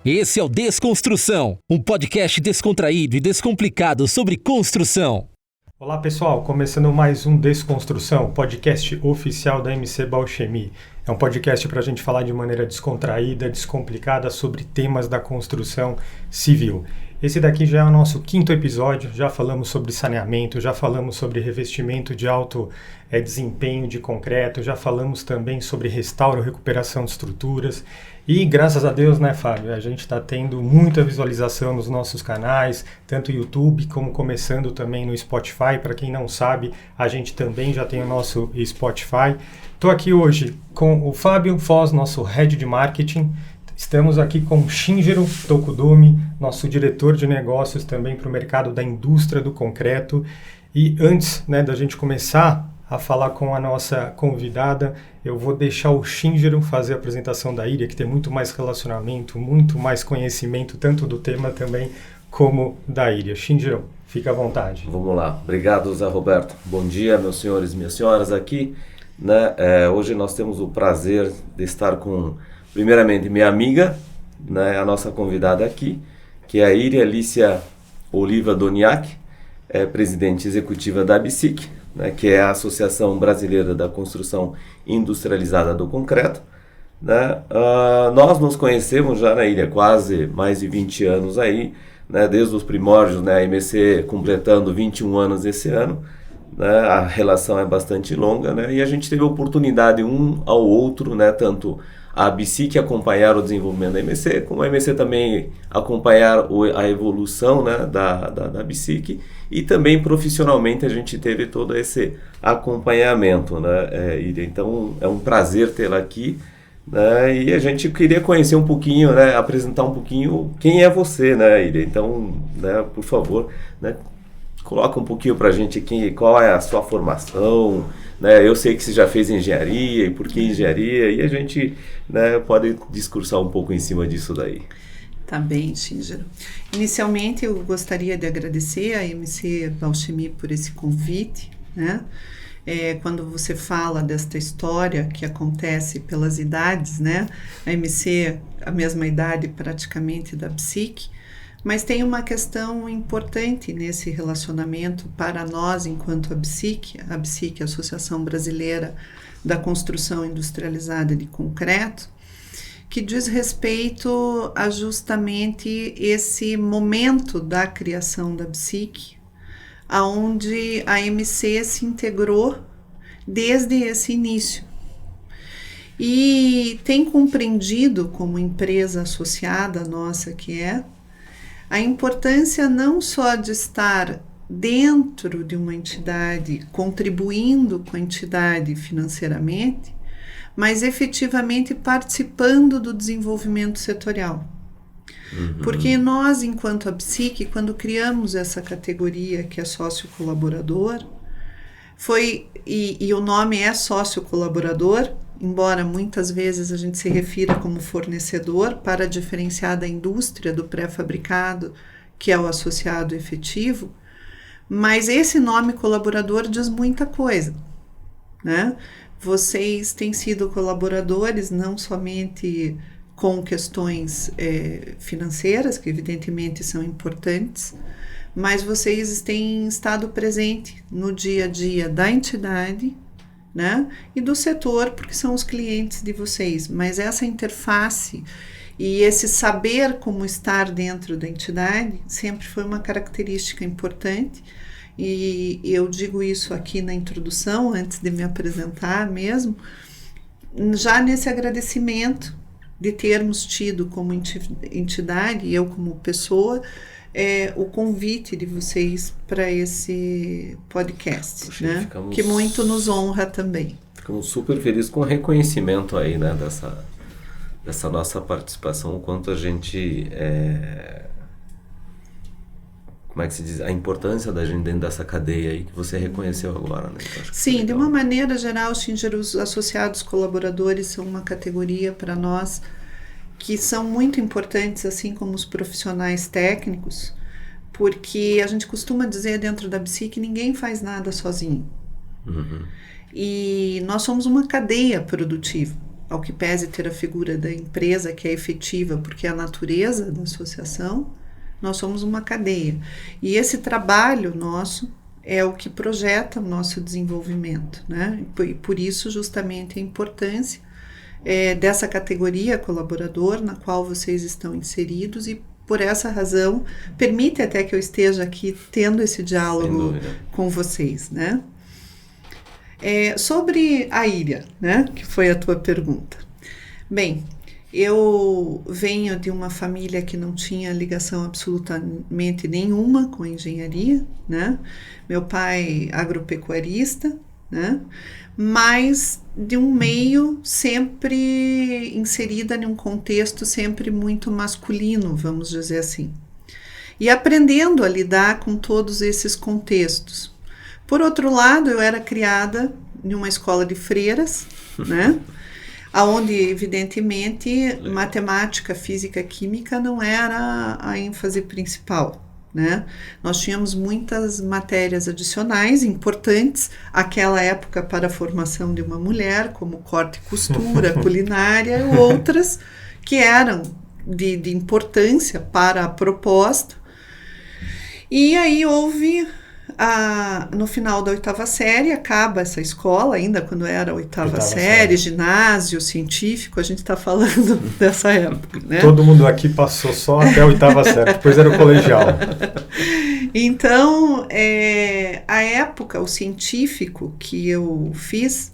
Esse é o Desconstrução, um podcast descontraído e descomplicado sobre construção. Olá pessoal, começando mais um Desconstrução, podcast oficial da MC Bauchemy. É um podcast para a gente falar de maneira descontraída, descomplicada sobre temas da construção civil. Esse daqui já é o nosso 5º episódio, já falamos sobre saneamento, já falamos sobre revestimento de alto desempenho de concreto, já falamos também sobre restauro e recuperação de estruturas. E graças a Deus, né, Fábio, a gente está tendo muita visualização nos nossos canais, tanto no YouTube como começando também no Spotify. Para quem não sabe, a gente também já tem o nosso Spotify. Estou aqui hoje com o Fábio Foz, nosso Head de Marketing. Estamos aqui com o Shinjiro Tokudumi, nosso diretor de negócios também para o mercado da indústria do concreto. E antes, né, da gente começar a falar com a nossa convidada, eu vou deixar o Shinjiro fazer a apresentação da Iria, que tem muito mais relacionamento, muito mais conhecimento, tanto do tema também como da Iria. Shinjiro, fica à vontade. Vamos lá. Obrigado, Zé Roberto. Bom dia, meus senhores e minhas senhoras aqui. Hoje nós temos o prazer de estar com, primeiramente, minha amiga, né, a nossa convidada aqui, que é a Iria Alicia Oliva Doniak, presidente executiva da ABSIC, né, que é a Associação Brasileira da Construção Industrializada do Concreto. Né? Nós nos conhecemos já na Ilha quase mais de 20 anos aí, né, desde os primórdios, né, a MC completando 21 anos esse ano. Né, a relação é bastante longa, né, e a gente teve a oportunidade um ao outro, né, tanto a ABSIC acompanhar o desenvolvimento da MC, como a MC também acompanhar a evolução, né, da ABSIC, e também profissionalmente a gente teve todo esse acompanhamento, né, Iria. Então é um prazer tê-la aqui, né, e a gente queria conhecer um pouquinho, né, apresentar um pouquinho quem é você, né, Iria. Então, né, por favor, né, coloca um pouquinho pra gente qual é a sua formação, né? Eu sei que você já fez engenharia, e por que engenharia, e a gente, né, pode discursar um pouco em cima disso daí. Tá bem, Shinjiro. Inicialmente, eu gostaria de agradecer a MC Bauchemy por esse convite, né? Quando você fala desta história que acontece pelas idades, né? A MC, a mesma idade praticamente da ABSIC, mas tem uma questão importante nesse relacionamento para nós enquanto ABSIC, a Associação Brasileira da Construção Industrializada de Concreto, que diz respeito a justamente esse momento da criação da ABSIC, aonde a MC se integrou desde esse início. E tem compreendido como empresa associada nossa que é, a importância não só de estar dentro de uma entidade, contribuindo com a entidade financeiramente, mas efetivamente participando do desenvolvimento setorial. Uhum. Porque nós, enquanto ABSIC, quando criamos essa categoria que é sócio-colaborador, e o nome é sócio-colaborador, embora muitas vezes a gente se refira como fornecedor para diferenciar da indústria do pré-fabricado, que é o associado efetivo, mas esse nome colaborador diz muita coisa, né? Vocês têm sido colaboradores não somente com questões financeiras, que evidentemente são importantes, mas vocês têm estado presentes no dia a dia da entidade, né? E do setor, porque são os clientes de vocês, mas essa interface e esse saber como estar dentro da entidade sempre foi uma característica importante, e eu digo isso aqui na introdução, antes de me apresentar mesmo, já nesse agradecimento de termos tido como entidade, eu como pessoa, o convite de vocês para esse podcast. Poxa, né? Que muito nos honra também. Ficamos super felizes com o reconhecimento aí, né, dessa nossa participação, o quanto a gente, como é que se diz, a importância da gente dentro dessa cadeia aí que você reconheceu agora, né? Sim, de uma maneira geral, Shinjiro, os associados colaboradores são uma categoria para nós que são muito importantes, assim como os profissionais técnicos, porque a gente costuma dizer dentro da ABSIC que ninguém faz nada sozinho. Uhum. E nós somos uma cadeia produtiva, ao que pese ter a figura da empresa que é efetiva, porque é a natureza da associação, nós somos uma cadeia. E esse trabalho nosso é o que projeta o nosso desenvolvimento, né? E por isso, justamente, a importância dessa categoria colaborador na qual vocês estão inseridos, e por essa razão permite até que eu esteja aqui tendo esse diálogo com vocês, né? Sobre a Iria, né, que foi a tua pergunta. Bem, eu venho de uma família que não tinha ligação absolutamente nenhuma com a engenharia, né? Meu pai agropecuarista, né? Mas de um meio sempre inserida em um contexto sempre muito masculino, vamos dizer assim. E aprendendo a lidar com todos esses contextos. Por outro lado, eu era criada em uma escola de freiras, né? Onde, evidentemente, matemática, física, química não era a ênfase principal, né? Nós tínhamos muitas matérias adicionais importantes àquela época para a formação de uma mulher, como corte e costura, culinária, e outras que eram de importância para a proposta. E aí houve, no final da 8ª série, acaba essa escola, ainda quando era a 8ª série, ginásio, científico, a gente está falando dessa época, né? Todo mundo aqui passou só até a 8ª série, depois era o colegial. Então, a época, o científico que eu fiz,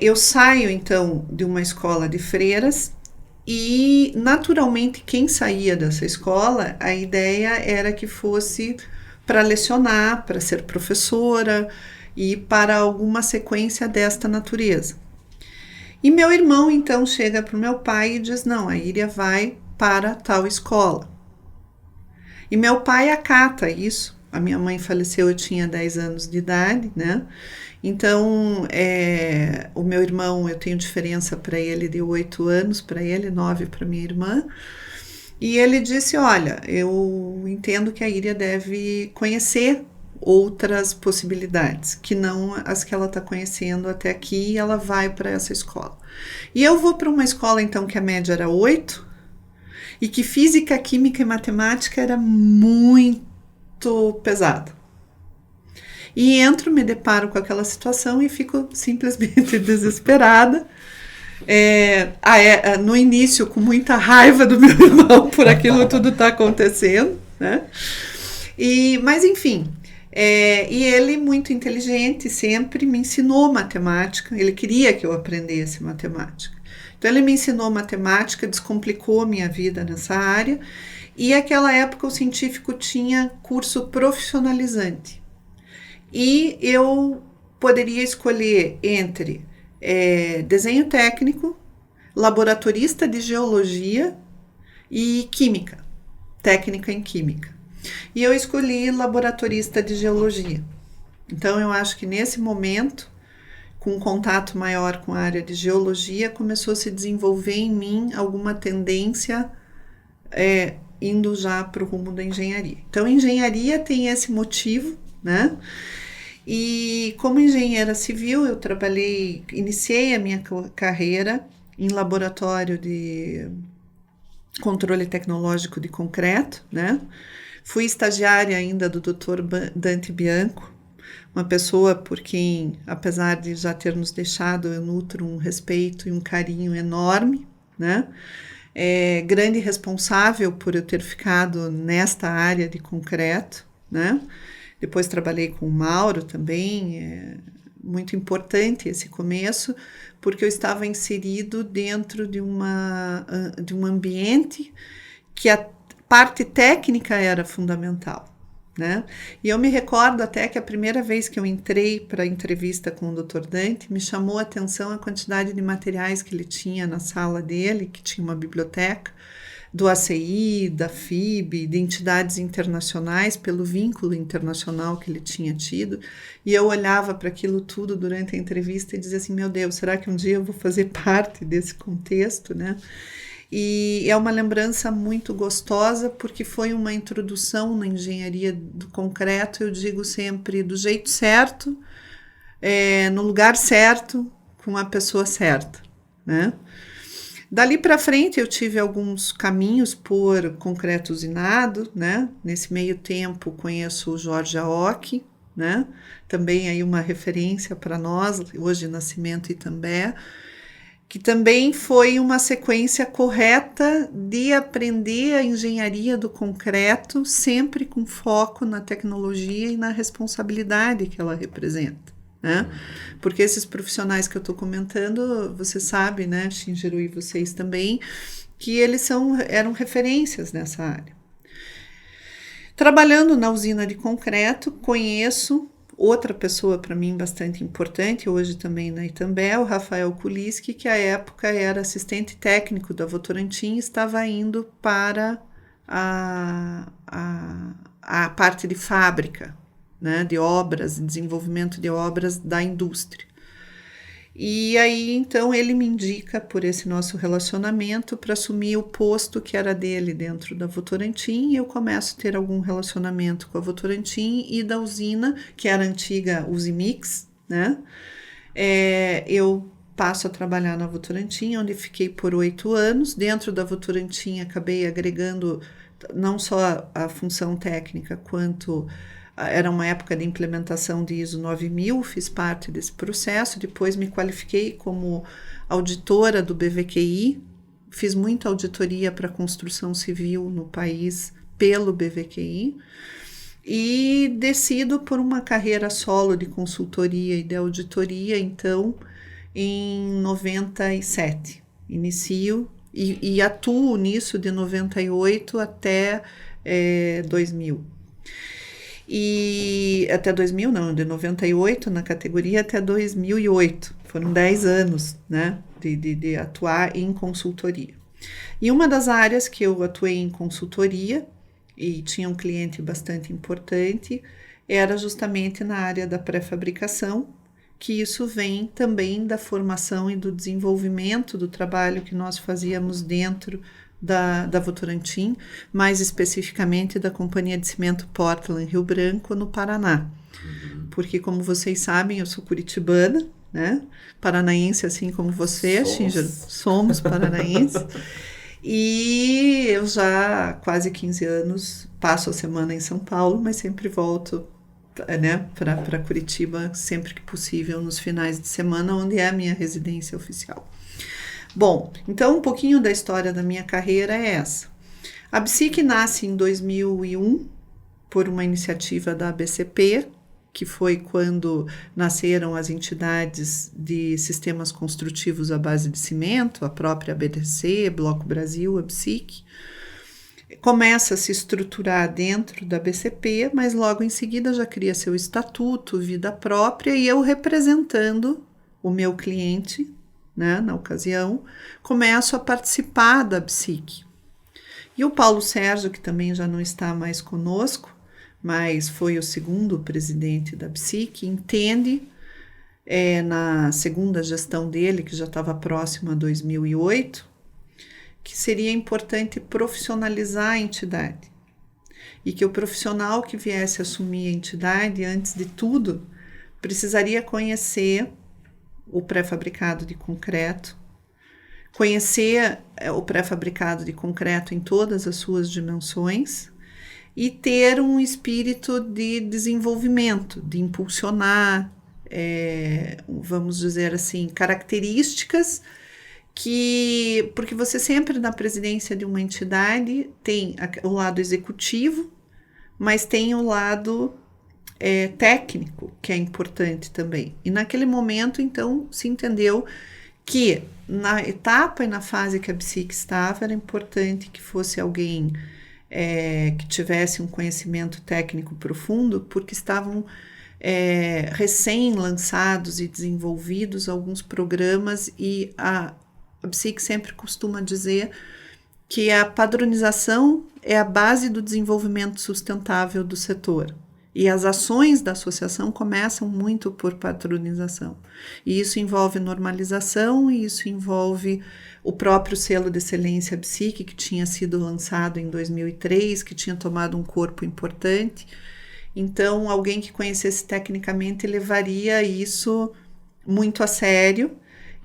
eu saio então de uma escola de freiras. E, naturalmente, quem saía dessa escola, a ideia era que fosse para lecionar, para ser professora e para alguma sequência desta natureza. E meu irmão, então, chega para o meu pai e diz, não, a Iria vai para tal escola. E meu pai acata isso. A minha mãe faleceu, eu tinha 10 anos de idade, né? Então, o meu irmão, eu tenho diferença para ele de 8 anos, para ele, 9 para minha irmã. E ele disse, olha, eu entendo que a Iria deve conhecer outras possibilidades, que não as que ela está conhecendo até aqui, e ela vai para essa escola. E eu vou para uma escola, então, que a média era 8, e que física, química e matemática era muito pesada. E entro, me deparo com aquela situação e fico simplesmente desesperada. No início, com muita raiva do meu irmão por aquilo tudo está acontecendo, né? Mas, enfim, e ele, muito inteligente, sempre me ensinou matemática. Ele queria que eu aprendesse matemática. Então, ele me ensinou matemática, descomplicou minha vida nessa área. E, naquela época, o científico tinha curso profissionalizante. E eu poderia escolher entre desenho técnico, laboratorista de geologia e química, técnica em química. E eu escolhi laboratorista de geologia. Então, eu acho que nesse momento, com um contato maior com a área de geologia, começou a se desenvolver em mim alguma tendência indo já para o rumo da engenharia. Então, engenharia tem esse motivo, né? E como engenheira civil, eu iniciei a minha carreira em laboratório de controle tecnológico de concreto, né? Fui estagiária ainda do Dr. Dante Bianco, uma pessoa por quem, apesar de já ter nos deixado, eu nutro um respeito e um carinho enorme, né? Grande responsável por eu ter ficado nesta área de concreto, né? Depois trabalhei com o Mauro também, muito importante esse começo, porque eu estava inserido dentro de um ambiente que a parte técnica era fundamental, né? E eu me recordo até que a primeira vez que eu entrei para a entrevista com o Dr. Dante, me chamou a atenção a quantidade de materiais que ele tinha na sala dele, que tinha uma biblioteca, do ACI, da FIB, de entidades internacionais, pelo vínculo internacional que ele tinha tido, e eu olhava para aquilo tudo durante a entrevista e dizia assim, meu Deus, será que um dia eu vou fazer parte desse contexto, né? E é uma lembrança muito gostosa, porque foi uma introdução na engenharia do concreto, eu digo sempre, do jeito certo, no lugar certo, com a pessoa certa, né? Dali para frente eu tive alguns caminhos por concreto usinado, né? Nesse meio tempo conheço o Jorge Aoki, né? Também aí uma referência para nós, hoje Nascimento Itambé, que também foi uma sequência correta de aprender a engenharia do concreto, sempre com foco na tecnologia e na responsabilidade que ela representa, né? Porque esses profissionais que eu estou comentando, você sabe, né, Shinjiro, e vocês também, que eles eram referências nessa área. Trabalhando na usina de concreto, conheço outra pessoa para mim bastante importante, hoje também na Itambé, o Rafael Kuliski, que à época era assistente técnico da Votorantim e estava indo para a parte de fábrica, né, de obras, desenvolvimento de obras da indústria. E aí, então, ele me indica por esse nosso relacionamento para assumir o posto que era dele dentro da Votorantim, e eu começo a ter algum relacionamento com a Votorantim e da usina, que era a antiga Usimix, né? Eu passo a trabalhar na Votorantim, onde fiquei por 8 anos. Dentro da Votorantim, acabei agregando não só a função técnica, quanto era uma época de implementação de ISO 9000, fiz parte desse processo, depois me qualifiquei como auditora do BVQI, fiz muita auditoria para construção civil no país pelo BVQI, e decido por uma carreira solo de consultoria e de auditoria, então, em 97. Inicio e atuo nisso de 98 até 2000. E até 2000 não, de 98 na categoria até 2008. Foram 10 anos, né, de atuar em consultoria. E uma das áreas que eu atuei em consultoria, e tinha um cliente bastante importante, era justamente na área da pré-fabricação, que isso vem também da formação e do desenvolvimento do trabalho que nós fazíamos dentro da Votorantim, mais especificamente da Companhia de Cimento Portland Rio Branco, no Paraná. Porque, como vocês sabem, eu sou curitibana, né? Paranaense, assim como você, Shinjiro. Somos paranaenses. E eu já há quase 15 anos passo a semana em São Paulo, mas sempre volto, né, para Curitiba, sempre que possível, nos finais de semana, onde é a minha residência oficial. Bom, então um pouquinho da história da minha carreira é essa. A BSIC nasce em 2001 por uma iniciativa da ABCP, que foi quando nasceram as entidades de sistemas construtivos à base de cimento, a própria ABDC, Bloco Brasil, a BSIC. Começa a se estruturar dentro da ABCP, mas logo em seguida já cria seu estatuto, vida própria, e eu representando o meu cliente, né, na ocasião, começo a participar da BSIC. E o Paulo Sérgio, que também já não está mais conosco, mas foi o segundo presidente da BSIC, entende, na segunda gestão dele, que já estava próximo a 2008, que seria importante profissionalizar a entidade. E que o profissional que viesse assumir a entidade, antes de tudo, precisaria conhecer o pré-fabricado de concreto, conhecer o pré-fabricado de concreto em todas as suas dimensões e ter um espírito de desenvolvimento, de impulsionar, vamos dizer assim, características porque você sempre na presidência de uma entidade tem o lado executivo, mas tem o lado técnico, que é importante também. E naquele momento, então, se entendeu que na etapa e na fase que a BSIC estava, era importante que fosse alguém que tivesse um conhecimento técnico profundo, porque estavam recém-lançados e desenvolvidos alguns programas, e a BSIC sempre costuma dizer que a padronização é a base do desenvolvimento sustentável do setor. E as ações da associação começam muito por padronização. E isso envolve normalização, e isso envolve o próprio selo de excelência BSIC, que tinha sido lançado em 2003, que tinha tomado um corpo importante. Então, alguém que conhecesse tecnicamente levaria isso muito a sério,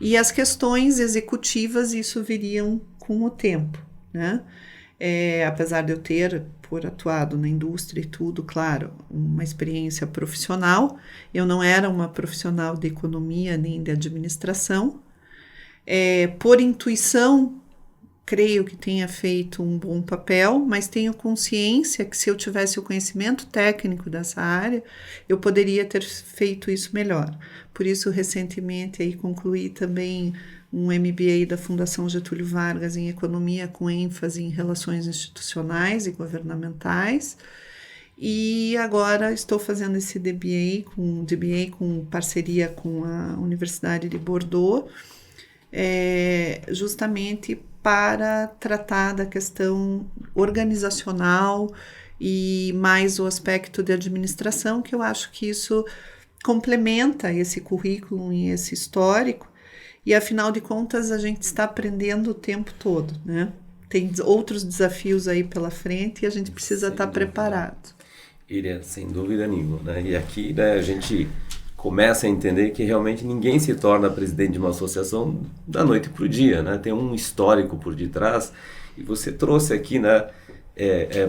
e as questões executivas, isso viriam com o tempo, né? Apesar de eu ter, por atuado na indústria e tudo, claro, uma experiência profissional, eu não era uma profissional de economia nem de administração. Por intuição, creio que tenha feito um bom papel, mas tenho consciência que se eu tivesse o conhecimento técnico dessa área, eu poderia ter feito isso melhor. Por isso, recentemente, aí concluí também um MBA da Fundação Getúlio Vargas em Economia, com ênfase em relações institucionais e governamentais. E agora estou fazendo esse DBA com parceria com a Universidade de Bordeaux, justamente para tratar da questão organizacional e mais o aspecto de administração, que eu acho que isso complementa esse currículo e esse histórico, e afinal de contas a gente está aprendendo o tempo todo, né? Tem outros desafios aí pela frente e a gente precisa estar preparado. Iria, sem dúvida nenhuma, né? E aqui, né, a gente começa a entender que realmente ninguém se torna presidente de uma associação da noite para o dia, né? Tem um histórico por detrás, e você trouxe aqui, né,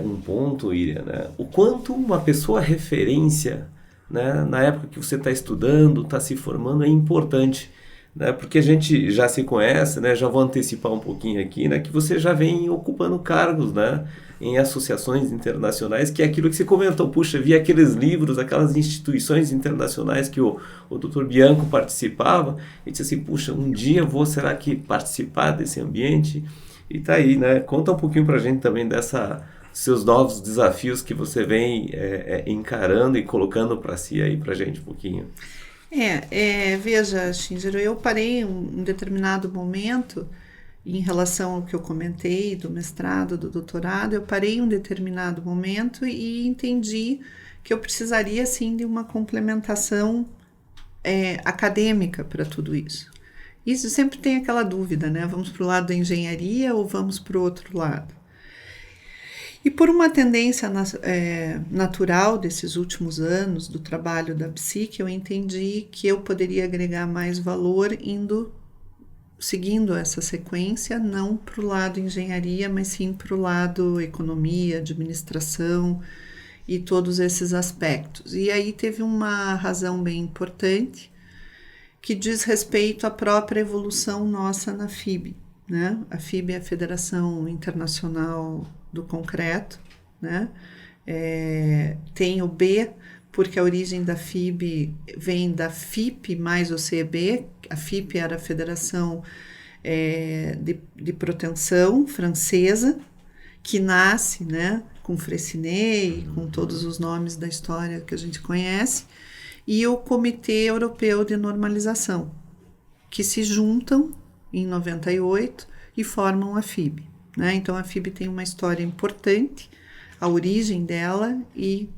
um ponto, Iria, né? O quanto uma pessoa referência, né, na época que você está estudando, está se formando, é importante, né? Porque a gente já se conhece, né? Já vou antecipar um pouquinho aqui, né? Que você já vem ocupando cargos, né, em associações internacionais, que é aquilo que você comentou. Puxa, vi aqueles livros, aquelas instituições internacionais que o Dr. Bianco participava, e disse assim, puxa, um dia será que participar desse ambiente? E tá aí, né? Conta um pouquinho pra gente também seus novos desafios que você vem encarando e colocando para si aí pra gente um pouquinho. Veja, Shinjiro, eu parei em um determinado momento, em relação ao que eu comentei do mestrado, do doutorado, eu parei em um determinado momento e entendi que eu precisaria, sim, de uma complementação acadêmica para tudo isso. Isso sempre tem aquela dúvida, né? Vamos para o lado da engenharia ou vamos para o outro lado? E por uma tendência natural desses últimos anos do trabalho da psique, eu entendi que eu poderia agregar mais valor seguindo essa sequência, não para o lado engenharia, mas sim para o lado economia, administração e todos esses aspectos. E aí teve uma razão bem importante que diz respeito à própria evolução nossa na FIB, né? A FIB é a Federação Internacional do Concreto, né? Tem o B, porque a origem da FIB vem da FIP mais o CEB. A FIP era a Federação de Proteção francesa, que nasce, né, com Freycinet, com todos os nomes da história que a gente conhece, e o Comitê Europeu de Normalização, que se juntam em 98 e formam a FIB, né? Então a FIB tem uma história importante, a origem dela, e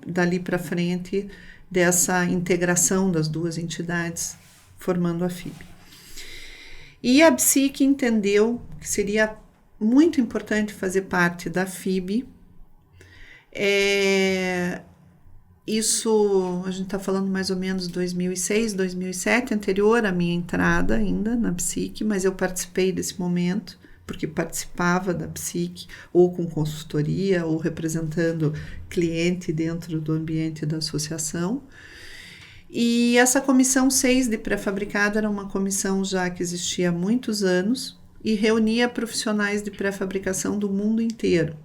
dali para frente dessa integração das duas entidades formando a FIB. E a psique entendeu que seria muito importante fazer parte da FIB. Isso, a gente está falando mais ou menos 2006, 2007, anterior à minha entrada ainda na psique, mas eu participei desse momento, porque participava da psique, ou com consultoria, ou representando cliente dentro do ambiente da associação. E essa comissão 6 de pré-fabricado era uma comissão já que existia há muitos anos e reunia profissionais de pré-fabricação do mundo inteiro.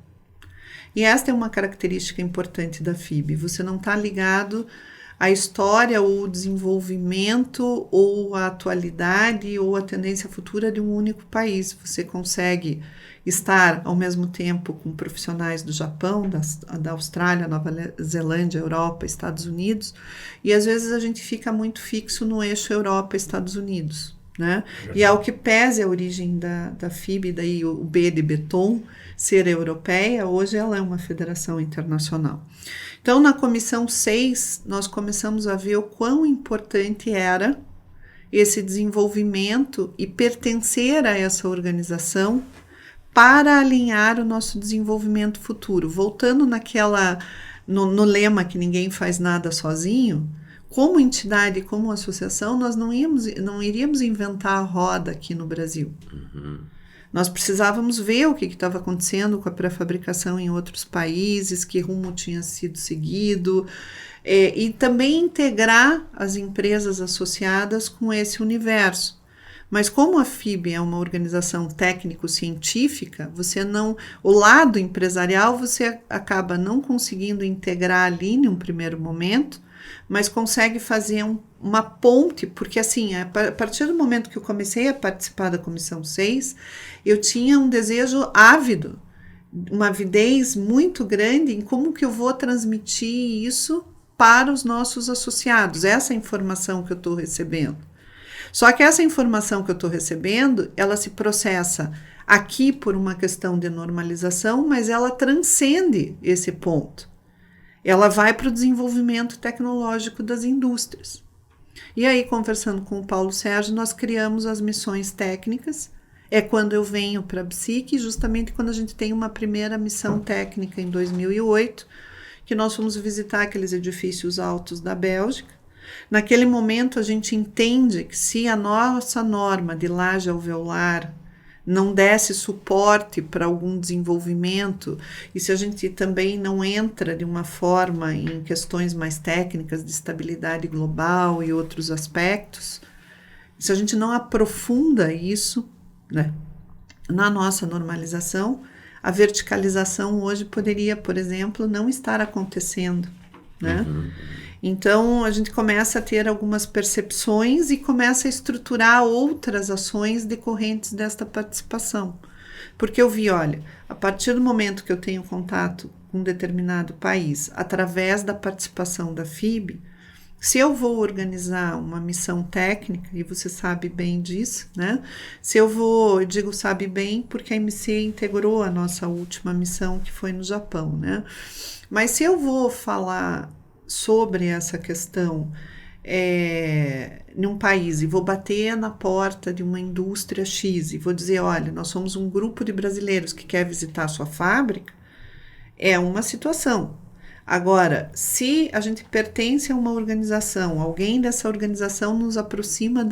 E esta é uma característica importante da FIB, você não está ligado à história ou o desenvolvimento ou à atualidade ou à tendência futura de um único país. Você consegue estar ao mesmo tempo com profissionais do Japão, da Austrália, Nova Zelândia, Europa, Estados Unidos, e às vezes a gente fica muito fixo no eixo Europa-Estados Unidos, né? E ao que pese a origem da FIB, daí o B de Beton, ser europeia, hoje ela é uma federação internacional. Então, na comissão 6, nós começamos a ver o quão importante era esse desenvolvimento e pertencer a essa organização para alinhar o nosso desenvolvimento futuro. Voltando no lema que ninguém faz nada sozinho, como entidade, como associação, nós não iríamos inventar a roda aqui no Brasil. Nós precisávamos ver o que estava acontecendo com a pré-fabricação em outros países, que rumo tinha sido seguido, e também integrar as empresas associadas com esse universo. Mas como a FIB é uma organização técnico-científica, o lado empresarial você acaba não conseguindo integrar ali em um primeiro momento, mas consegue fazer uma ponte, porque assim, a partir do momento que eu comecei a participar da Comissão 6, eu tinha um desejo ávido, uma avidez muito grande em como que eu vou transmitir isso para os nossos associados, essa informação que eu estou recebendo. Só que essa informação que eu estou recebendo, ela se processa aqui por uma questão de normalização, mas ela transcende esse ponto. Ela vai para o desenvolvimento tecnológico das indústrias. E aí, conversando com o Paulo Sérgio, nós criamos as missões técnicas. É quando eu venho para a BSIC, justamente quando a gente tem uma primeira missão técnica em 2008, que nós fomos visitar aqueles edifícios altos da Bélgica. Naquele momento, a gente entende que se a nossa norma de laje alveolar não desse suporte para algum desenvolvimento, e se a gente também não entra de uma forma em questões mais técnicas de estabilidade global e outros aspectos, se a gente não aprofunda isso, né, na nossa normalização, a verticalização hoje poderia, por exemplo, não estar acontecendo, né? Então, a gente começa a ter algumas percepções e começa a estruturar outras ações decorrentes desta participação. Porque eu vi, olha, a partir do momento que eu tenho contato com um determinado país, através da participação da FIB, se eu vou organizar uma missão técnica, e você sabe bem disso, né? Eu digo sabe bem porque a MC integrou a nossa última missão, que foi no Japão, né? Mas se eu vou falar sobre essa questão num país e vou bater na porta de uma indústria X e vou dizer, olha, nós somos um grupo de brasileiros que quer visitar a sua fábrica, é uma situação. Agora, se a gente pertence a uma organização, alguém dessa organização nos aproxima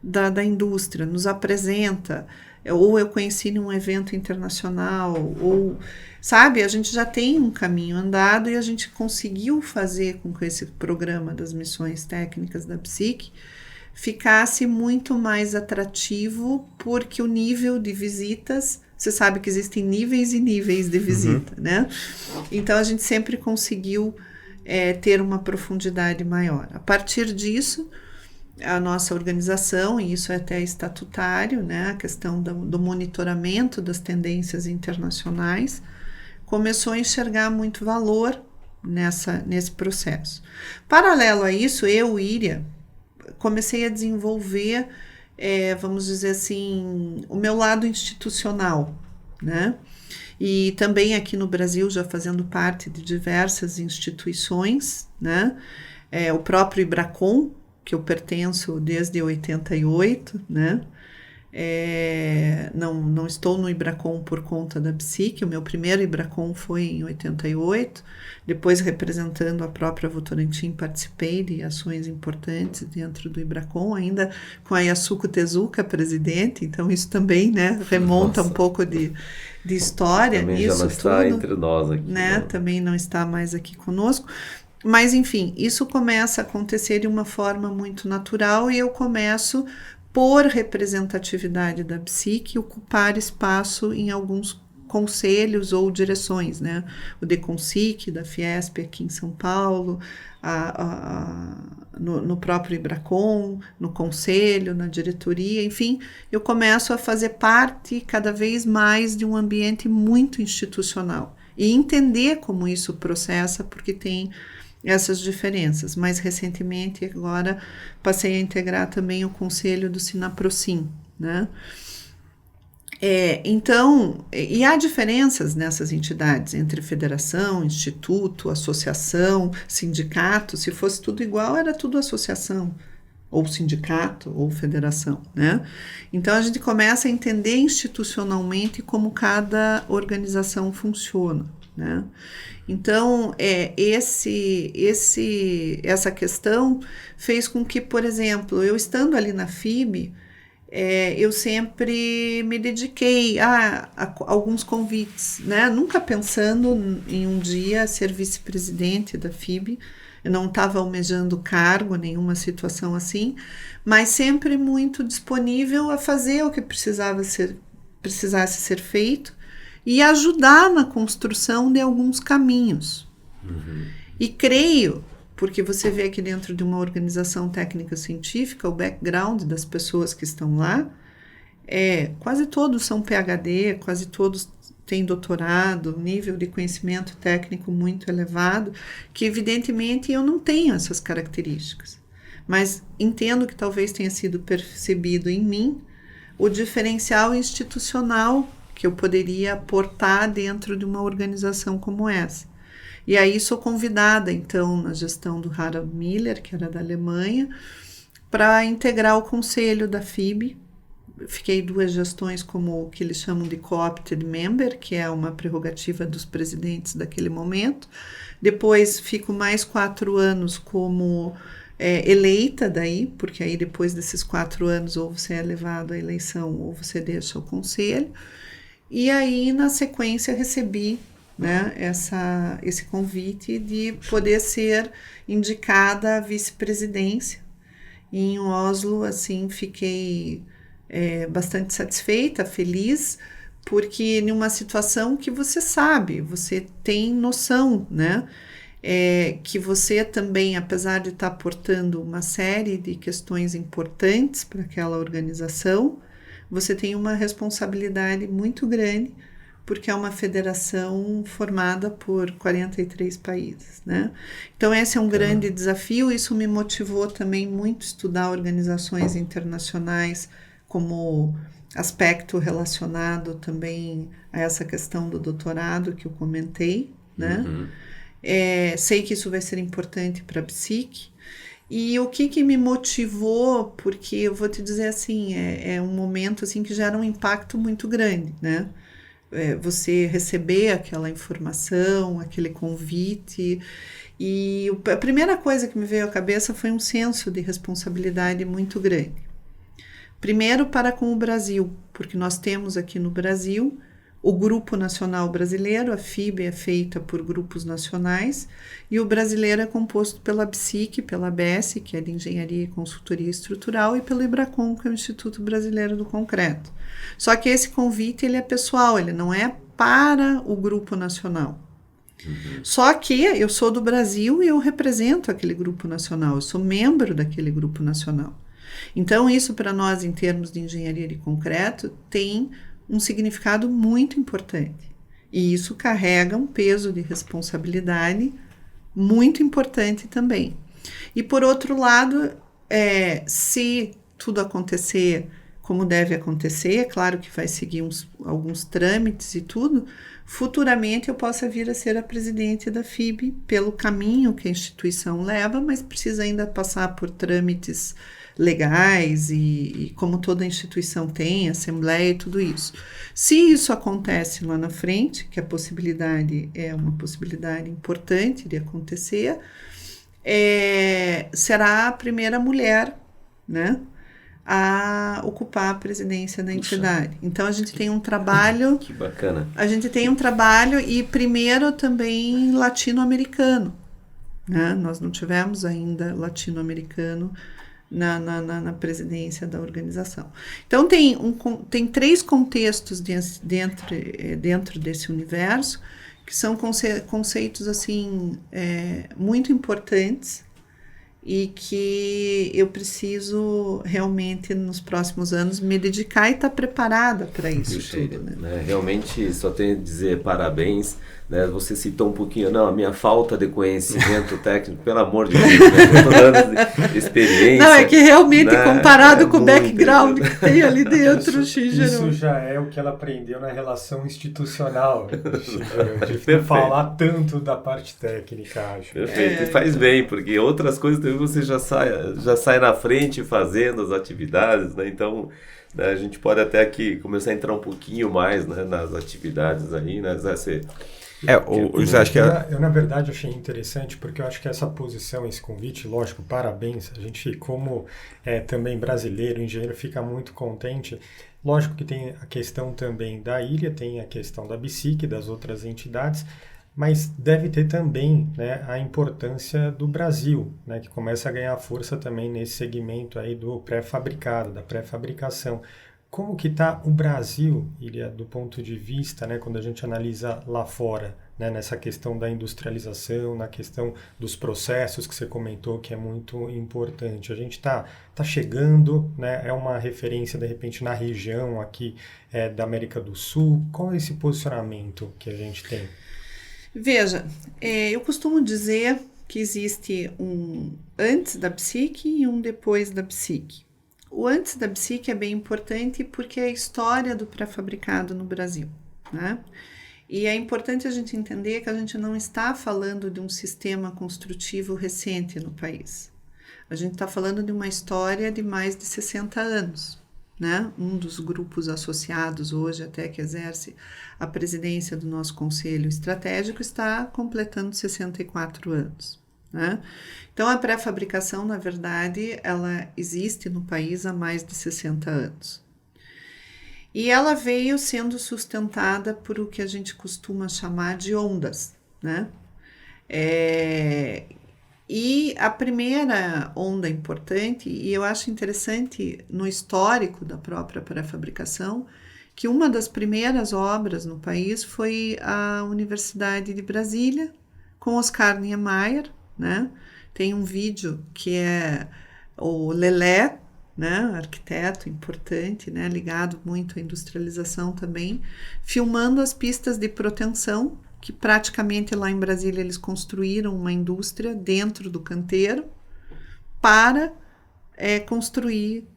da indústria, nos apresenta, ou eu conheci num evento internacional, ou, sabe, a gente já tem um caminho andado e a gente conseguiu fazer com que esse programa das missões técnicas da BSIC ficasse muito mais atrativo, porque o nível de visitas, você sabe que existem níveis e níveis de visita, né? Então, a gente sempre conseguiu ter uma profundidade maior. A partir disso, a nossa organização, e isso é até estatutário, né, a questão do monitoramento das tendências internacionais, começou a enxergar muito valor nesse processo. Paralelo a isso, eu, Iria, comecei a desenvolver, vamos dizer assim, o meu lado institucional, né? E também aqui no Brasil, já fazendo parte de diversas instituições, né? O próprio IBRACON, que eu pertenço desde 88, né? Não estou no IBRACON por conta da BSIC, o meu primeiro IBRACON foi em 88, depois representando a própria Votorantim participei de ações importantes dentro do IBRACON, ainda com a Yasuko Tezuka presidente, então isso também, né, remonta um pouco de história. Também isso já não está tudo, entre nós aqui. né? Também não está mais aqui conosco. Mas, enfim, isso começa a acontecer de uma forma muito natural e eu começo, por representatividade da BSIC, ocupar espaço em alguns conselhos ou direções, né? O DECONSIC, da Fiesp aqui em São Paulo, no próprio IBRACON, no conselho, na diretoria, enfim, eu começo a fazer parte cada vez mais de um ambiente muito institucional e entender como isso processa, porque tem essas diferenças. Mais recentemente, agora, passei a integrar também o conselho do Sinaprocim, né? Então, e há diferenças nessas entidades, entre federação, instituto, associação, sindicato. Se fosse tudo igual, era tudo associação, ou sindicato, ou federação, né? Então, a gente começa a entender institucionalmente como cada organização funciona, né? Então, essa questão fez com que, por exemplo, eu estando ali na FIB, eu sempre me dediquei a alguns convites, né? Nunca pensando em um dia ser vice-presidente da FIB, eu não estava almejando cargo, nenhuma situação assim, mas sempre muito disponível a fazer o que precisasse ser feito e ajudar na construção de alguns caminhos. Uhum. E creio, porque você vê aqui dentro de uma organização técnica científica, o background das pessoas que estão lá, quase todos são PhD, quase todos têm doutorado, nível de conhecimento técnico muito elevado, que evidentemente eu não tenho essas características. Mas entendo que talvez tenha sido percebido em mim o diferencial institucional que eu poderia aportar dentro de uma organização como essa. E aí sou convidada, então, na gestão do Harald Miller, que era da Alemanha, para integrar o conselho da FIB. Fiquei 2 gestões como o que eles chamam de co-opted member, que é uma prerrogativa dos presidentes daquele momento. Depois fico mais 4 anos como eleita daí, porque aí depois desses 4 anos ou você é levado à eleição ou você deixa o conselho. E aí, na sequência, recebi, né, esse convite de poder ser indicada à vice-presidência. Em Oslo, assim, fiquei bastante satisfeita, feliz, porque em uma situação que você sabe, você tem noção, né, que você também, apesar de estar aportando uma série de questões importantes para aquela organização, você tem uma responsabilidade muito grande, porque é uma federação formada por 43 países, né? Então, esse é um grande desafio. Isso me motivou também muito a estudar organizações internacionais como aspecto relacionado também a essa questão do doutorado que eu comentei, né? Uhum. Sei que isso vai ser importante para a BSIC. E o que me motivou, porque eu vou te dizer assim, é um momento assim, que gera um impacto muito grande, né? Você receber aquela informação, aquele convite, e a primeira coisa que me veio à cabeça foi um senso de responsabilidade muito grande. Primeiro para com o Brasil, porque nós temos aqui no Brasil o Grupo Nacional Brasileiro, a FIB é feita por grupos nacionais, e o brasileiro é composto pela BSIC, pela ABS, que é de Engenharia e Consultoria Estrutural, e pelo IBRACON, que é o Instituto Brasileiro do Concreto. Só que esse convite ele é pessoal, ele não é para o Grupo Nacional. Uhum. Só que eu sou do Brasil e eu represento aquele Grupo Nacional, eu sou membro daquele Grupo Nacional. Então, isso para nós, em termos de engenharia de concreto, tem um significado muito importante. E isso carrega um peso de responsabilidade muito importante também. E por outro lado, se tudo acontecer como deve acontecer, é claro que vai seguir alguns trâmites e tudo, futuramente eu possa vir a ser a presidente da FIB pelo caminho que a instituição leva, mas precisa ainda passar por trâmites legais e como toda instituição tem, assembleia e tudo isso. Se isso acontece lá na frente, que a possibilidade é uma possibilidade importante de acontecer, será a primeira mulher, né, a ocupar a presidência da entidade. Então a gente tem um trabalho... Que bacana. A gente tem um trabalho e primeiro também latino-americano, né? Nós não tivemos ainda latino-americano na presidência da organização. Então, tem 3 contextos dentro desse universo que são conceitos assim, muito importantes e que eu preciso realmente, nos próximos anos, me dedicar e estar preparada para isso tudo. Né? Realmente, só tenho a dizer parabéns. Né? Você citou um pouquinho, a minha falta de conhecimento técnico, pelo amor de Deus, né? Com anos de experiência. Não, é que realmente, né? Comparado com o background que tem ali dentro, isso já é o que ela aprendeu na relação institucional, de falar tanto da parte técnica, acho. Perfeito, e faz bem, porque outras coisas também você já sai na frente fazendo as atividades, né? Então, né, a gente pode até aqui começar a entrar um pouquinho mais, né, nas atividades aí, né, José, acho que eu, na verdade, achei interessante, porque eu acho que essa posição, esse convite, lógico, parabéns, a gente, como também brasileiro, engenheiro, fica muito contente. Lógico que tem a questão também da ilha, tem a questão da BSIC, das outras entidades, mas deve ter também, né, a importância do Brasil, né, que começa a ganhar força também nesse segmento aí do pré-fabricado, da pré-fabricação. Como que está o Brasil, Iria, do ponto de vista, né, quando a gente analisa lá fora, né, nessa questão da industrialização, na questão dos processos que você comentou, que é muito importante. A gente está chegando, né, é uma referência, de repente, na região aqui da América do Sul. Qual é esse posicionamento que a gente tem? Veja, eu costumo dizer que existe um antes da BSIC e um depois da BSIC. O antes da BSIC é bem importante porque é a história do pré-fabricado no Brasil, né? E é importante a gente entender que a gente não está falando de um sistema construtivo recente no país. A gente está falando de uma história de mais de 60 anos, né? Um dos grupos associados hoje, até que exerce a presidência do nosso Conselho Estratégico, está completando 64 anos. Né? Então, a pré-fabricação, na verdade, ela existe no país há mais de 60 anos. E ela veio sendo sustentada por o que a gente costuma chamar de ondas, né? E a primeira onda importante, e eu acho interessante no histórico da própria pré-fabricação, que uma das primeiras obras no país foi a Universidade de Brasília, com Oscar Niemeyer, né? Tem um vídeo que é o Lelé, né? Arquiteto importante, né? Ligado muito à industrialização também, filmando as pistas de proteção, que praticamente lá em Brasília eles construíram uma indústria dentro do canteiro para construir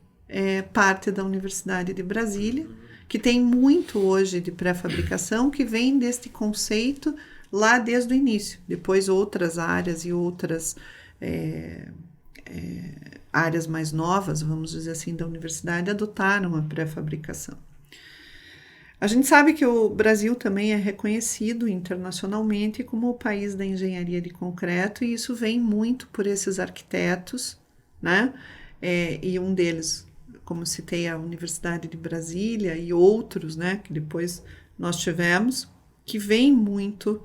parte da Universidade de Brasília, que tem muito hoje de pré-fabricação, que vem deste conceito lá desde o início. Depois outras áreas e outras áreas mais novas, vamos dizer assim, da universidade adotaram a pré-fabricação. A gente sabe que o Brasil também é reconhecido internacionalmente como o país da engenharia de concreto, e isso vem muito por esses arquitetos, né? E um deles, como citei, a Universidade de Brasília e outros, né, que depois nós tivemos, que vem muito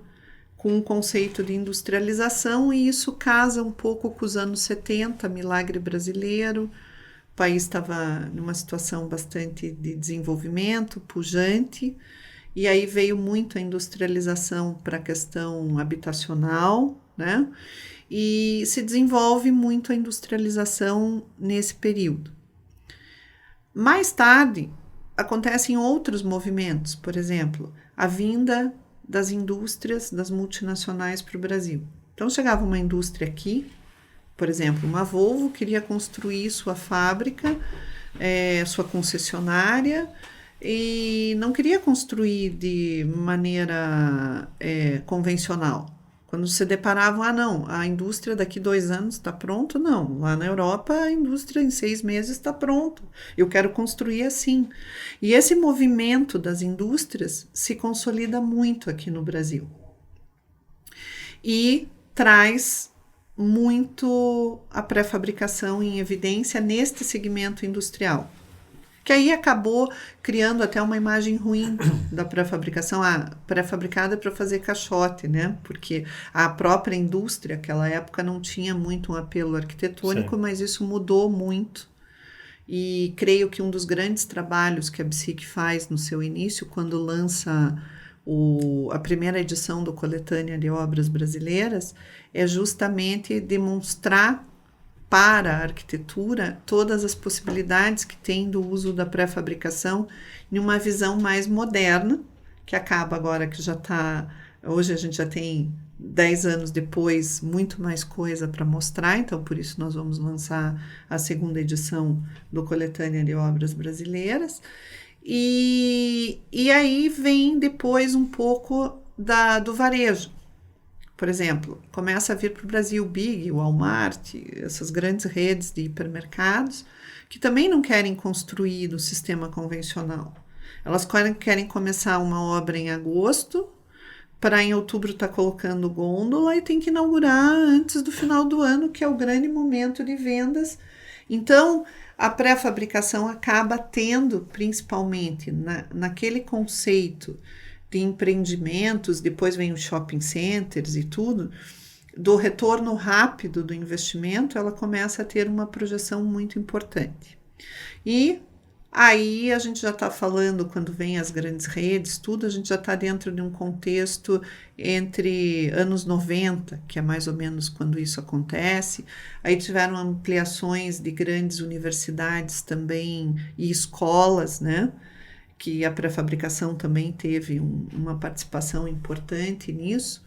com o conceito de industrialização, e isso casa um pouco com os anos 70, milagre brasileiro. O país estava numa situação bastante de desenvolvimento, pujante, e aí veio muito a industrialização para a questão habitacional, né? E se desenvolve muito a industrialização nesse período. Mais tarde, acontecem outros movimentos, por exemplo, a vinda das indústrias, das multinacionais para o Brasil. Então, chegava uma indústria aqui, por exemplo, uma Volvo queria construir sua fábrica, sua concessionária, e não queria construir de maneira convencional. Quando se deparavam, não, a indústria daqui 2 anos está pronta, não. Lá na Europa, a indústria em 6 meses está pronta. Eu quero construir assim. E esse movimento das indústrias se consolida muito aqui no Brasil. E traz muito a pré-fabricação em evidência neste segmento industrial, que aí acabou criando até uma imagem ruim da pré-fabricação. Pré-fabricada é para fazer caixote, né? Porque a própria indústria, naquela época, não tinha muito um apelo arquitetônico, sim, mas isso mudou muito. E creio que um dos grandes trabalhos que a BSIC faz no seu início, quando lança a primeira edição do Coletânea de Obras Brasileiras, é justamente demonstrar para a arquitetura todas as possibilidades que tem do uso da pré-fabricação em uma visão mais moderna, que acaba agora que já está... Hoje a gente já tem 10 anos depois muito mais coisa para mostrar, então por isso nós vamos lançar a 2ª edição do Coletânea de Obras Brasileiras. E aí vem depois um pouco do varejo. Por exemplo, começa a vir para o Brasil Big, Walmart, essas grandes redes de hipermercados, que também não querem construir no sistema convencional. Elas querem começar uma obra em agosto, para em outubro estar colocando gôndola e tem que inaugurar antes do final do ano, que é o grande momento de vendas. Então, a pré-fabricação acaba tendo, principalmente naquele conceito de empreendimentos, depois vem os shopping centers e tudo, do retorno rápido do investimento, ela começa a ter uma projeção muito importante. E aí a gente já está falando, quando vem as grandes redes, tudo, a gente já está dentro de um contexto entre anos 90, que é mais ou menos quando isso acontece. Aí tiveram ampliações de grandes universidades também e escolas, né? Que a pré-fabricação também teve uma participação importante nisso.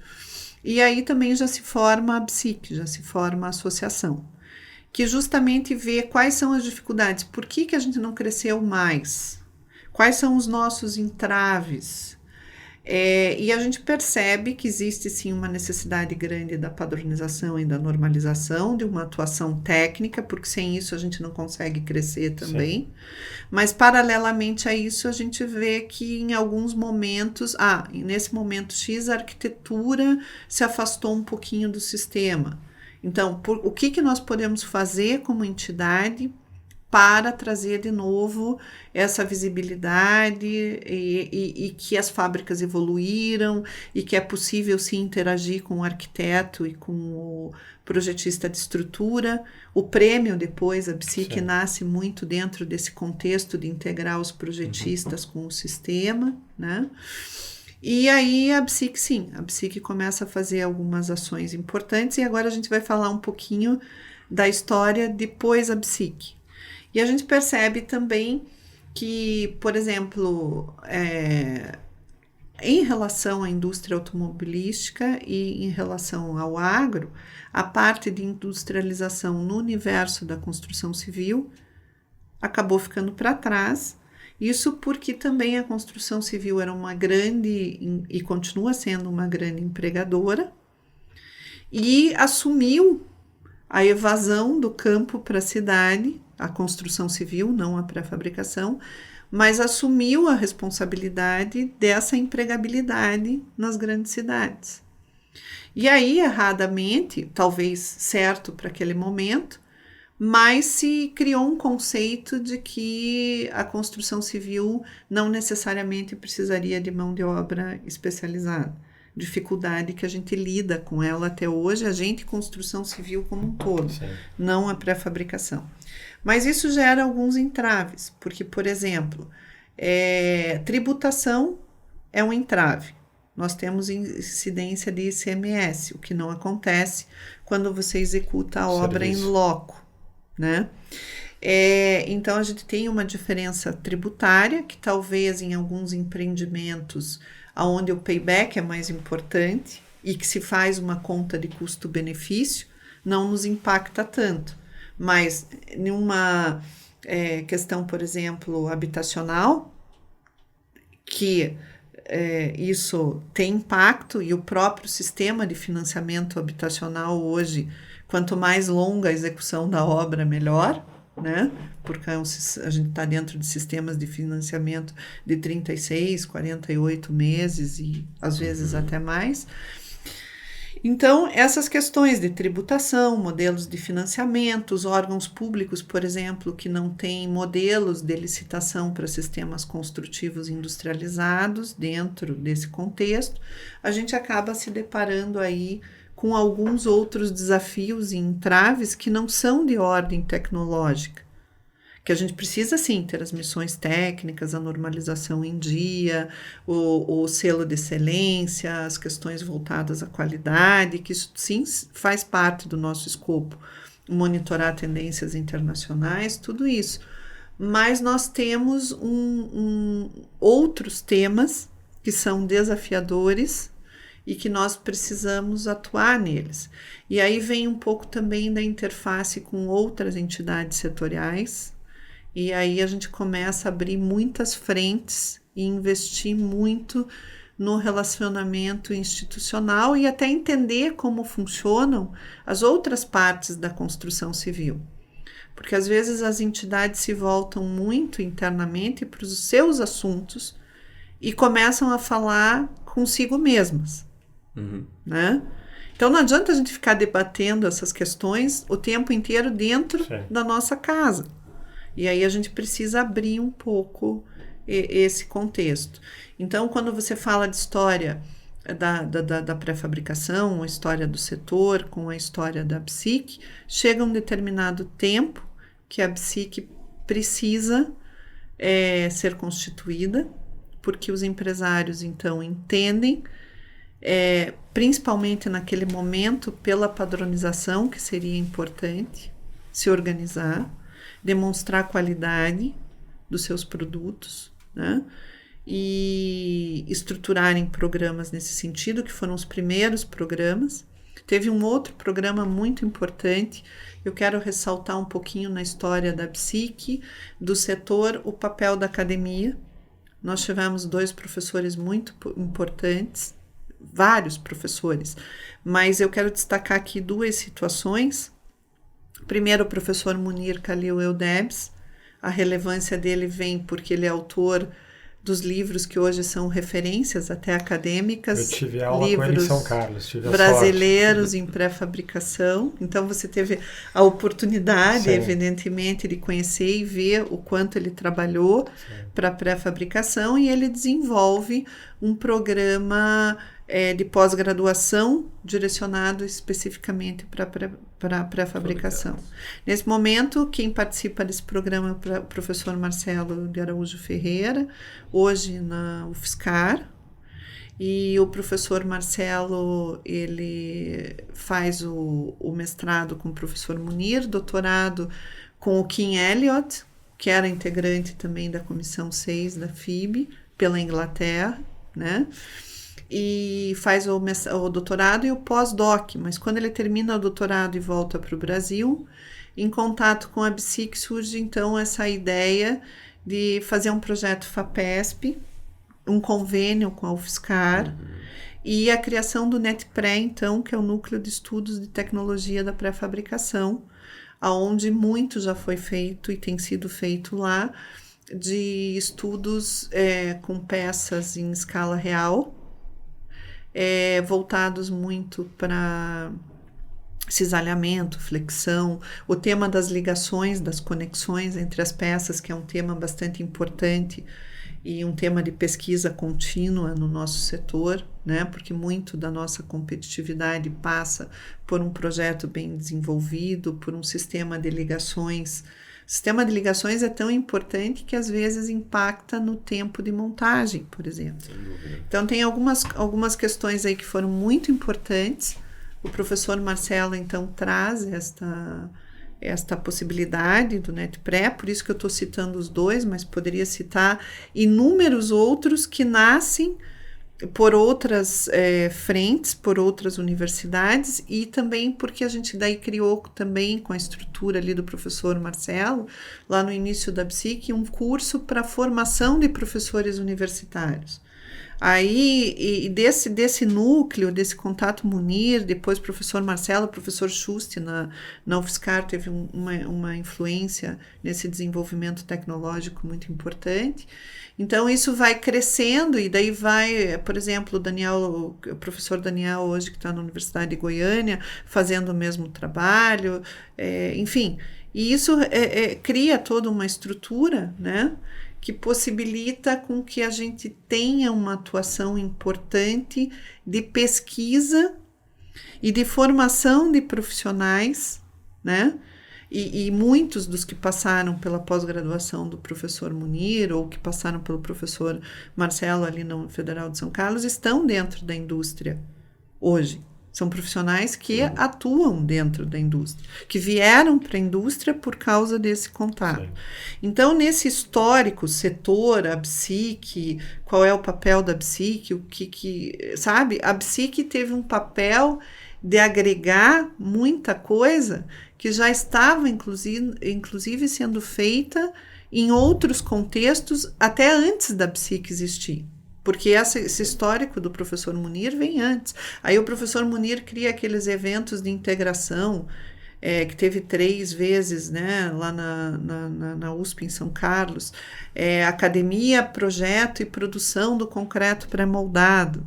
E aí também já se forma a ABSIC, já se forma a associação, que justamente vê quais são as dificuldades, por que a gente não cresceu mais, quais são os nossos entraves. E a gente percebe que existe sim uma necessidade grande da padronização e da normalização, de uma atuação técnica, porque sem isso a gente não consegue crescer também. Sim. Mas paralelamente a isso a gente vê que em alguns momentos, nesse momento X, a arquitetura se afastou um pouquinho do sistema. Então, o que nós podemos fazer como entidade para trazer de novo essa visibilidade e que as fábricas evoluíram e que é possível se interagir com o arquiteto e com o projetista de estrutura. O prêmio depois, a ABSIC, nasce muito dentro desse contexto de integrar os projetistas com o sistema, né? E aí a ABSIC começa a fazer algumas ações importantes, e agora a gente vai falar um pouquinho da história depois da ABSIC. E a gente percebe também que, por exemplo, em relação à indústria automobilística e em relação ao agro, a parte de industrialização no universo da construção civil acabou ficando para trás. Isso porque também a construção civil era uma grande, e continua sendo uma grande empregadora, e assumiu a evasão do campo para a cidade, a construção civil, não a pré-fabricação, mas assumiu a responsabilidade dessa empregabilidade nas grandes cidades. E aí, erradamente, talvez certo para aquele momento, mas se criou um conceito de que a construção civil não necessariamente precisaria de mão de obra especializada. Dificuldade que a gente lida com ela até hoje, a gente, construção civil como um todo, sim, não a pré-fabricação. Mas isso gera alguns entraves, porque, por exemplo, tributação é um entrave. Nós temos incidência de ICMS, o que não acontece quando você executa a obra em loco, né? Então a gente tem uma diferença tributária que talvez em alguns empreendimentos onde o payback é mais importante e que se faz uma conta de custo-benefício não nos impacta tanto, mas numa questão, por exemplo, habitacional, que isso tem impacto, e o próprio sistema de financiamento habitacional hoje, quanto mais longa a execução da obra, melhor, né? Porque a gente está dentro de sistemas de financiamento de 36, 48 meses e às vezes até mais. Então, essas questões de tributação, modelos de financiamento, os órgãos públicos, por exemplo, que não têm modelos de licitação para sistemas construtivos industrializados dentro desse contexto, a gente acaba se deparando aí com alguns outros desafios e entraves que não são de ordem tecnológica, que a gente precisa sim ter as missões técnicas, a normalização em dia, o selo de excelência, as questões voltadas à qualidade, que isso sim faz parte do nosso escopo, monitorar tendências internacionais, tudo isso. Mas nós temos outros temas que são desafiadores e que nós precisamos atuar neles. E aí vem um pouco também da interface com outras entidades setoriais, e aí a gente começa a abrir muitas frentes e investir muito no relacionamento institucional e até entender como funcionam as outras partes da construção civil. Porque às vezes as entidades se voltam muito internamente para os seus assuntos e começam a falar consigo mesmas, né? Então não adianta a gente ficar debatendo essas questões o tempo inteiro dentro da nossa casa. E aí a gente precisa abrir um pouco esse contexto. Então, quando você fala de história da pré-fabricação, a história do setor, com a história da BSIC, chega um determinado tempo que a BSIC precisa ser constituída, porque os empresários, então, entendem, principalmente naquele momento, pela padronização, que seria importante, se organizar, demonstrar a qualidade dos seus produtos, né? E estruturarem programas nesse sentido, que foram os primeiros programas. Teve um outro programa muito importante, eu quero ressaltar um pouquinho na história da BSIC, do setor, o papel da academia. Nós tivemos 2 professores muito importantes, vários professores, mas eu quero destacar aqui 2 situações. Primeiro, o professor Munir Khalil Eudebs. A relevância dele vem porque ele é autor dos livros que hoje são referências até acadêmicas. Eu tive aula com ele em São Carlos. Tive brasileiros em pré-fabricação. Então, você teve a oportunidade, evidentemente, de conhecer e ver o quanto ele trabalhou para pré-fabricação, e ele desenvolve um programa de pós-graduação direcionado especificamente para a pré-fabricação. Nesse momento, quem participa desse programa é o professor Marcelo de Araújo Ferreira, hoje na UFSCar, e o professor Marcelo, ele faz o mestrado com o professor Munir, doutorado com o Kim Elliott, que era integrante também da Comissão 6 da FIB, pela Inglaterra, né? E faz o doutorado e o pós-doc, mas quando ele termina o doutorado e volta para o Brasil, em contato com a BSIC surge então essa ideia de fazer um projeto FAPESP, um convênio com a UFSCar, e a criação do NetPré, então, que é o Núcleo de Estudos de Tecnologia da Pré-Fabricação, onde muito já foi feito e tem sido feito lá, de estudos com peças em escala real, voltados muito para cisalhamento, flexão, o tema das ligações, das conexões entre as peças, que é um tema bastante importante e um tema de pesquisa contínua no nosso setor, né? Porque muito da nossa competitividade passa por um projeto bem desenvolvido, por um sistema de ligações. O sistema de ligações é tão importante que às vezes impacta no tempo de montagem, por exemplo. Então tem algumas questões aí que foram muito importantes. O professor Marcelo então traz esta possibilidade do NetPré, por isso que eu estou citando os 2, mas poderia citar inúmeros outros que nascem por outras frentes, por outras universidades, e também porque a gente daí criou também com a estrutura ali do professor Marcelo, lá no início da BSIC, um curso para formação de professores universitários. Aí, desse núcleo, desse contato Munir, depois professor Marcelo, professor Schuste na UFSCar teve uma influência nesse desenvolvimento tecnológico muito importante. Então, isso vai crescendo e daí vai, por exemplo, o professor Daniel hoje que está na Universidade de Goiânia, fazendo o mesmo trabalho, enfim. E isso cria toda uma estrutura, né? Que possibilita com que a gente tenha uma atuação importante de pesquisa e de formação de profissionais, né? E muitos dos que passaram pela pós-graduação do professor Munir ou que passaram pelo professor Marcelo ali na Federal de São Carlos estão dentro da indústria hoje. São profissionais que atuam dentro da indústria, que vieram para a indústria por causa desse contato. Sim. Então, nesse histórico setor, a BSIC, qual é o papel da BSIC, sabe? A BSIC teve um papel de agregar muita coisa que já estava, inclusive sendo feita em outros contextos até antes da BSIC existir. Porque esse histórico do professor Munir vem antes. Aí o professor Munir cria aqueles eventos de integração que teve 3 vezes, né, lá na USP em São Carlos, academia, projeto e produção do concreto pré-moldado.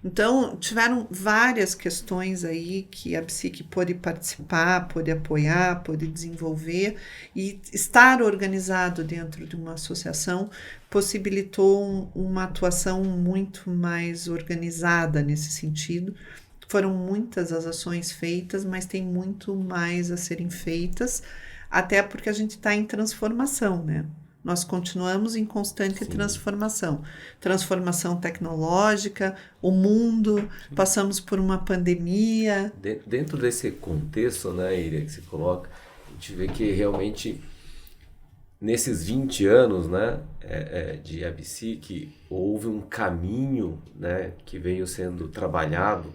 Então, tiveram várias questões aí que a BSIC pôde participar, pôde apoiar, pôde desenvolver, e estar organizado dentro de uma associação possibilitou uma atuação muito mais organizada nesse sentido. Foram muitas as ações feitas, mas tem muito mais a serem feitas, até porque a gente está em transformação, né? Nós continuamos em constante transformação. Transformação tecnológica, o mundo, passamos por uma pandemia. Dentro desse contexto, né, Iria, que você coloca, a gente vê que realmente nesses 20 anos, né, de ABSIC, houve um caminho, né, que veio sendo trabalhado,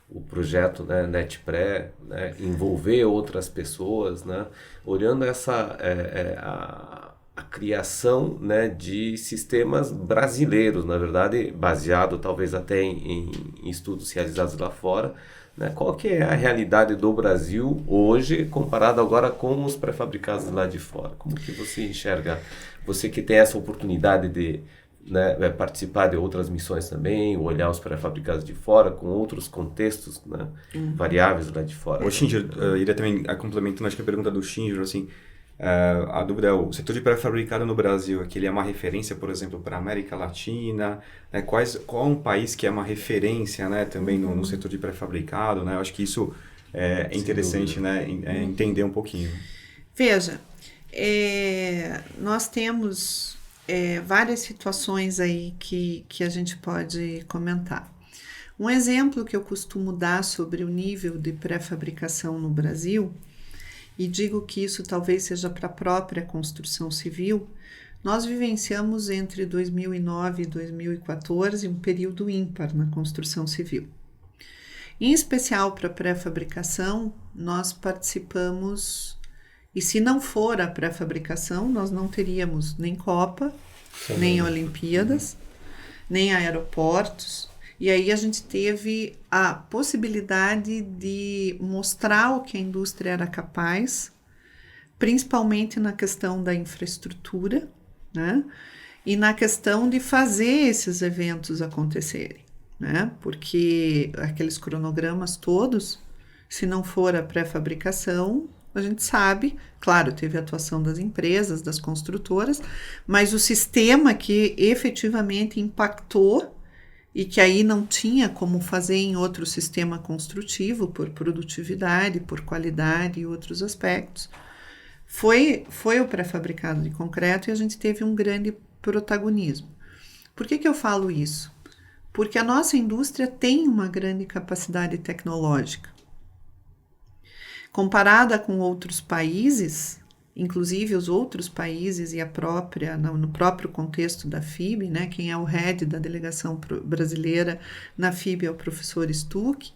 o projeto, né, NetPré, né, envolver outras pessoas, né, olhando a criação, né, de sistemas brasileiros, na verdade, baseado talvez até em estudos realizados lá fora, né? Qual que é a realidade do Brasil hoje, comparado agora com os pré-fabricados lá de fora? Como que você enxerga, você que tem essa oportunidade de, né, participar de outras missões também, olhar os pré-fabricados de fora, com outros contextos, né, variáveis lá de fora? O Shinjiro, iria também complementando, acho que a pergunta do Shinjiro, assim, a dúvida é, o setor de pré-fabricado no Brasil, que ele é uma referência, por exemplo, para a América Latina, né? Qual é um país que é uma referência, né, também no setor de pré-fabricado, né? Eu acho que isso é interessante, né, entender um pouquinho. Veja, nós temos várias situações aí que a gente pode comentar. Um exemplo que eu costumo dar sobre o nível de pré-fabricação no Brasil, e digo que isso talvez seja para a própria construção civil, nós vivenciamos entre 2009 e 2014 um período ímpar na construção civil. Em especial para a pré-fabricação, nós participamos, e se não for a pré-fabricação, nós não teríamos nem Copa, nem Olimpíadas, nem aeroportos. E aí a gente teve a possibilidade de mostrar o que a indústria era capaz, principalmente na questão da infraestrutura, né? E na questão de fazer esses eventos acontecerem, né? Porque aqueles cronogramas todos, se não for a pré-fabricação, a gente sabe, claro, teve a atuação das empresas, das construtoras, mas o sistema que efetivamente impactou e que aí não tinha como fazer em outro sistema construtivo, por produtividade, por qualidade e outros aspectos, foi o pré-fabricado de concreto, e a gente teve um grande protagonismo. Por que eu falo isso? Porque a nossa indústria tem uma grande capacidade tecnológica. Comparada com outros países, inclusive os outros países e no próprio contexto da FIB, né, quem é o head da delegação brasileira na FIB é o professor Stuck.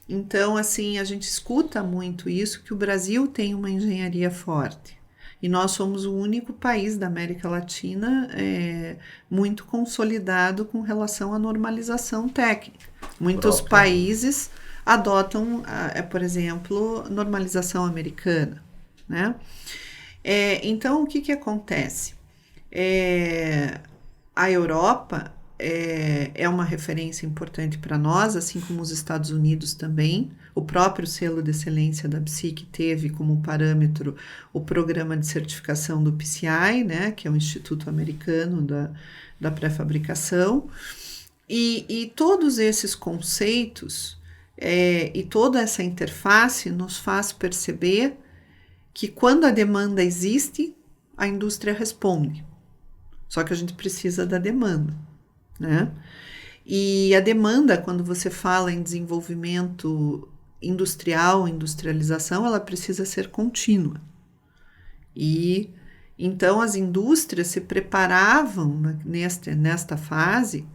Então, assim, a gente escuta muito isso, que o Brasil tem uma engenharia forte. E nós somos o único país da América Latina muito consolidado com relação à normalização técnica. Muitos países adotam, por exemplo, normalização americana, né? Então, o que acontece? A Europa é uma referência importante para nós, assim como os Estados Unidos também. O próprio selo de excelência da BSIC teve como parâmetro o programa de certificação do PCI, né, que é o Instituto Americano da Pré-Fabricação. E todos esses conceitos e toda essa interface nos faz perceber que quando a demanda existe, a indústria responde. Só que a gente precisa da demanda, né? E a demanda, quando você fala em desenvolvimento industrial, industrialização, ela precisa ser contínua. E então as indústrias se preparavam nesta fase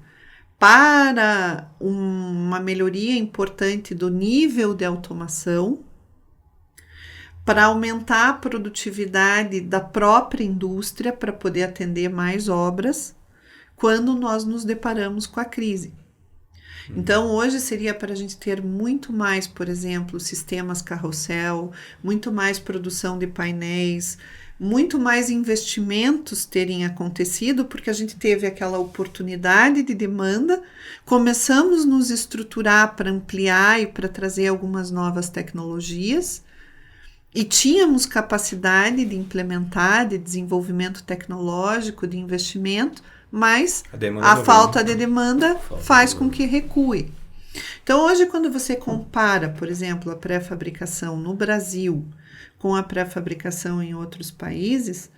para uma melhoria importante do nível de automação, para aumentar a produtividade da própria indústria, para poder atender mais obras, quando nós nos deparamos com a crise. Então, hoje seria para a gente ter muito mais, por exemplo, sistemas carrossel, muito mais produção de painéis, muito mais investimentos terem acontecido, porque a gente teve aquela oportunidade de demanda, começamos a nos estruturar para ampliar e para trazer algumas novas tecnologias, e tínhamos capacidade de implementar, de desenvolvimento tecnológico, de investimento, mas a falta de demanda faz com que recue. Então, hoje, quando você compara, por exemplo, a pré-fabricação no Brasil com a pré-fabricação em outros países,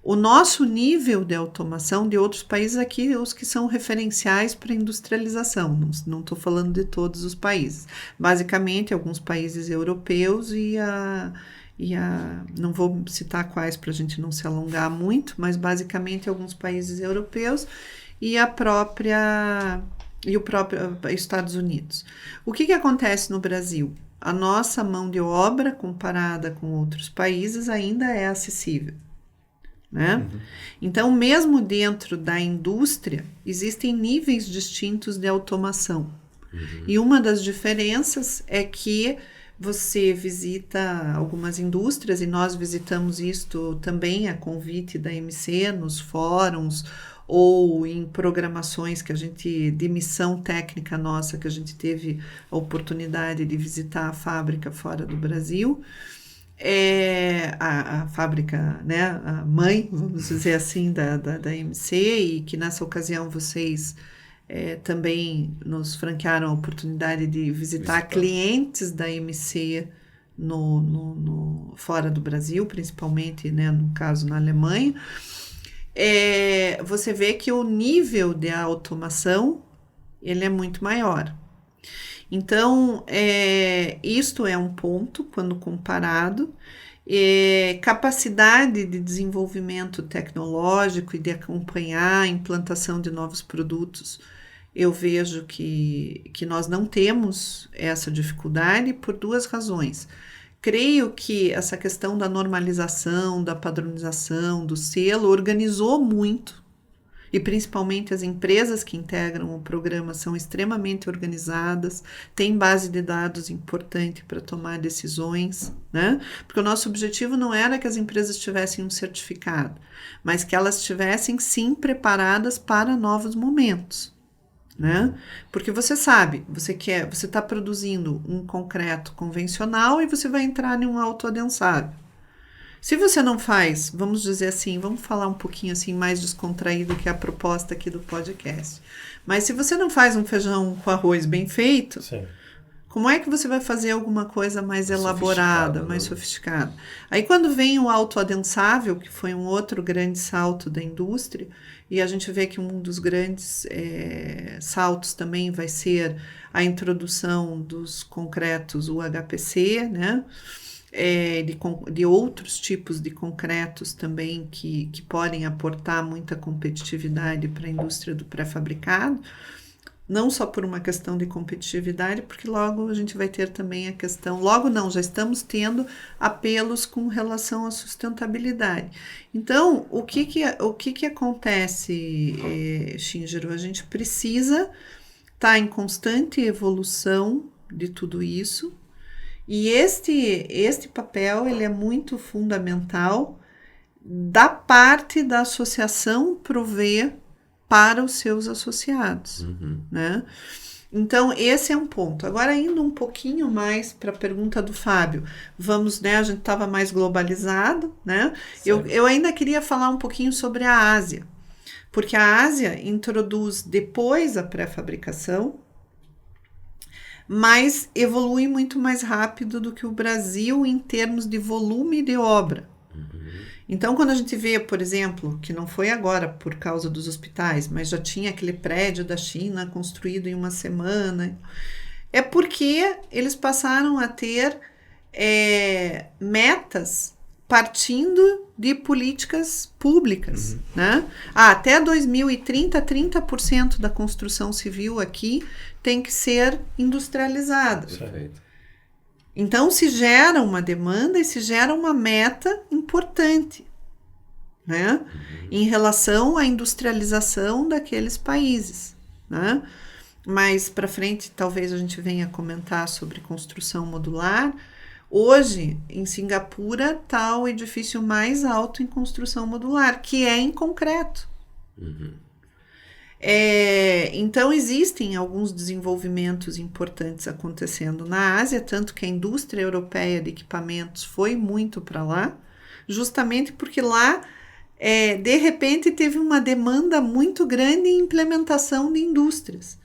o nosso nível de automação de outros países aqui, os que são referenciais para industrialização, não estou falando de todos os países, basicamente alguns países europeus não vou citar quais para a gente não se alongar muito, mas basicamente alguns países europeus e o próprio Estados Unidos. O que acontece no Brasil? A nossa mão de obra, comparada com outros países, ainda é acessível, né? Uhum. Então, mesmo dentro da indústria, existem níveis distintos de automação. Uhum. E uma das diferenças é que você visita algumas indústrias, e nós visitamos isto também a convite da MC, nos fóruns, ou em programações de missão técnica nossa, que a gente teve a oportunidade de visitar a fábrica fora do Brasil, a fábrica, né, a mãe, vamos dizer assim, da MC, e que nessa ocasião vocês também nos franquearam a oportunidade de visitar clientes da MC fora do Brasil, principalmente, né, no caso na Alemanha. Você vê que o nível de automação ele é muito maior. Então, isto é um ponto quando comparado. Capacidade de desenvolvimento tecnológico e de acompanhar a implantação de novos produtos, eu vejo que nós não temos essa dificuldade por duas razões. Creio que essa questão da normalização, da padronização, do selo, organizou muito, e principalmente as empresas que integram o programa são extremamente organizadas, têm base de dados importante para tomar decisões, né? Porque o nosso objetivo não era que as empresas tivessem um certificado, mas que elas estivessem sim preparadas para novos momentos. Né? Porque você sabe, você está produzindo um concreto convencional e você vai entrar em um autoadensável. Se você não faz, vamos dizer assim, vamos falar um pouquinho assim mais descontraído que a proposta aqui do podcast, mas se você não faz um feijão com arroz bem feito, sim, como é que você vai fazer alguma coisa mais elaborada, mais sofisticada? Aí quando vem o autoadensável, que foi um outro grande salto da indústria, e a gente vê que um dos grandes saltos também vai ser a introdução dos concretos UHPC, né? De outros tipos de concretos também que podem aportar muita competitividade para a indústria do pré-fabricado. Não só por uma questão de competitividade, porque logo a gente vai ter também a questão, já estamos tendo apelos com relação à sustentabilidade. Então, o que acontece, Shinjiro? A gente precisa estar em constante evolução de tudo isso, e este papel ele é muito fundamental da parte da associação prover para os seus associados, né? Então, esse é um ponto. Agora, indo um pouquinho mais para a pergunta do Fábio, a gente estava mais globalizado, né? Eu ainda queria falar um pouquinho sobre a Ásia, porque a Ásia introduz depois a pré-fabricação, mas evolui muito mais rápido do que o Brasil em termos de volume de obra. Então, quando a gente vê, por exemplo, que não foi agora por causa dos hospitais, mas já tinha aquele prédio da China construído em uma semana, é porque eles passaram a ter metas partindo de políticas públicas, né? Até 2030, 30% da construção civil aqui tem que ser industrializada. Perfeito. Então, se gera uma demanda e se gera uma meta importante, né? Em relação à industrialização daqueles países, né? mais para frente talvez a gente venha comentar sobre construção modular. Hoje, em Singapura, está o edifício mais alto em construção modular, que é em concreto. Então, existem alguns desenvolvimentos importantes acontecendo na Ásia, tanto que a indústria europeia de equipamentos foi muito para lá, justamente porque lá, de repente, teve uma demanda muito grande em implementação de indústrias,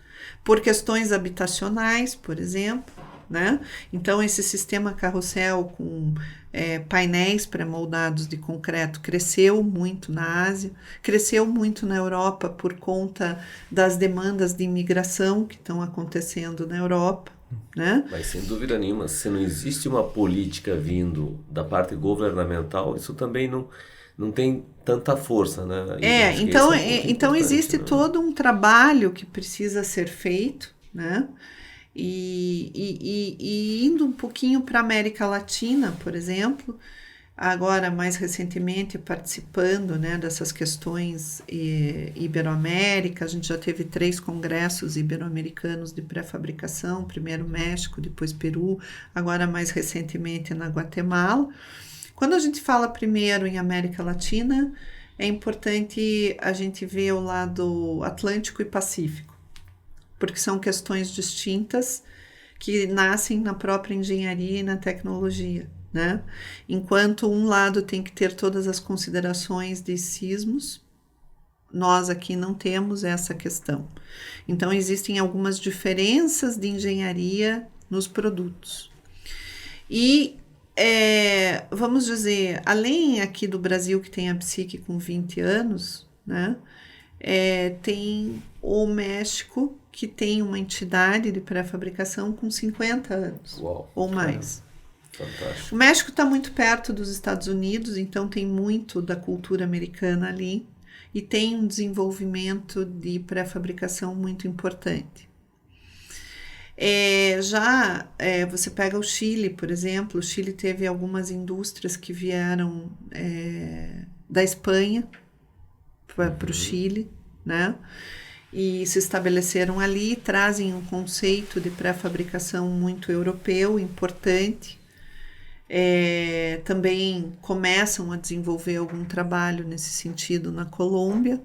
por questões habitacionais, por exemplo, né? Então, esse sistema carrossel com painéis pré-moldados de concreto cresceu muito na Ásia, cresceu muito na Europa por conta das demandas de imigração que estão acontecendo na Europa, né? Mas sem dúvida nenhuma, se não existe uma política vindo da parte governamental, isso também não tem tanta força, né? Então existe todo um trabalho que precisa ser feito, né? E indo um pouquinho para a América Latina, por exemplo, agora mais recentemente participando, né, dessas questões Ibero-América, a gente já teve 3 congressos ibero-americanos de pré-fabricação, primeiro México, depois Peru, agora mais recentemente na Guatemala. Quando a gente fala primeiro em América Latina, é importante a gente ver o lado Atlântico e Pacífico, porque são questões distintas que nascem na própria engenharia e na tecnologia, né? Enquanto um lado tem que ter todas as considerações de sismos, nós aqui não temos essa questão. Então, existem algumas diferenças de engenharia nos produtos. E, vamos dizer, além aqui do Brasil, que tem a PSIC com 20 anos, né? Tem o México, que tem uma entidade de pré-fabricação com 50 anos. Uau, ou mais. Fantástico. O México está muito perto dos Estados Unidos, então tem muito da cultura americana ali e tem um desenvolvimento de pré-fabricação muito importante. Você pega o Chile, por exemplo. O Chile teve algumas indústrias que vieram da Espanha para o Chile, né? E se estabeleceram ali, trazem um conceito de pré-fabricação muito europeu, importante. Também começam a desenvolver algum trabalho nesse sentido na Colômbia.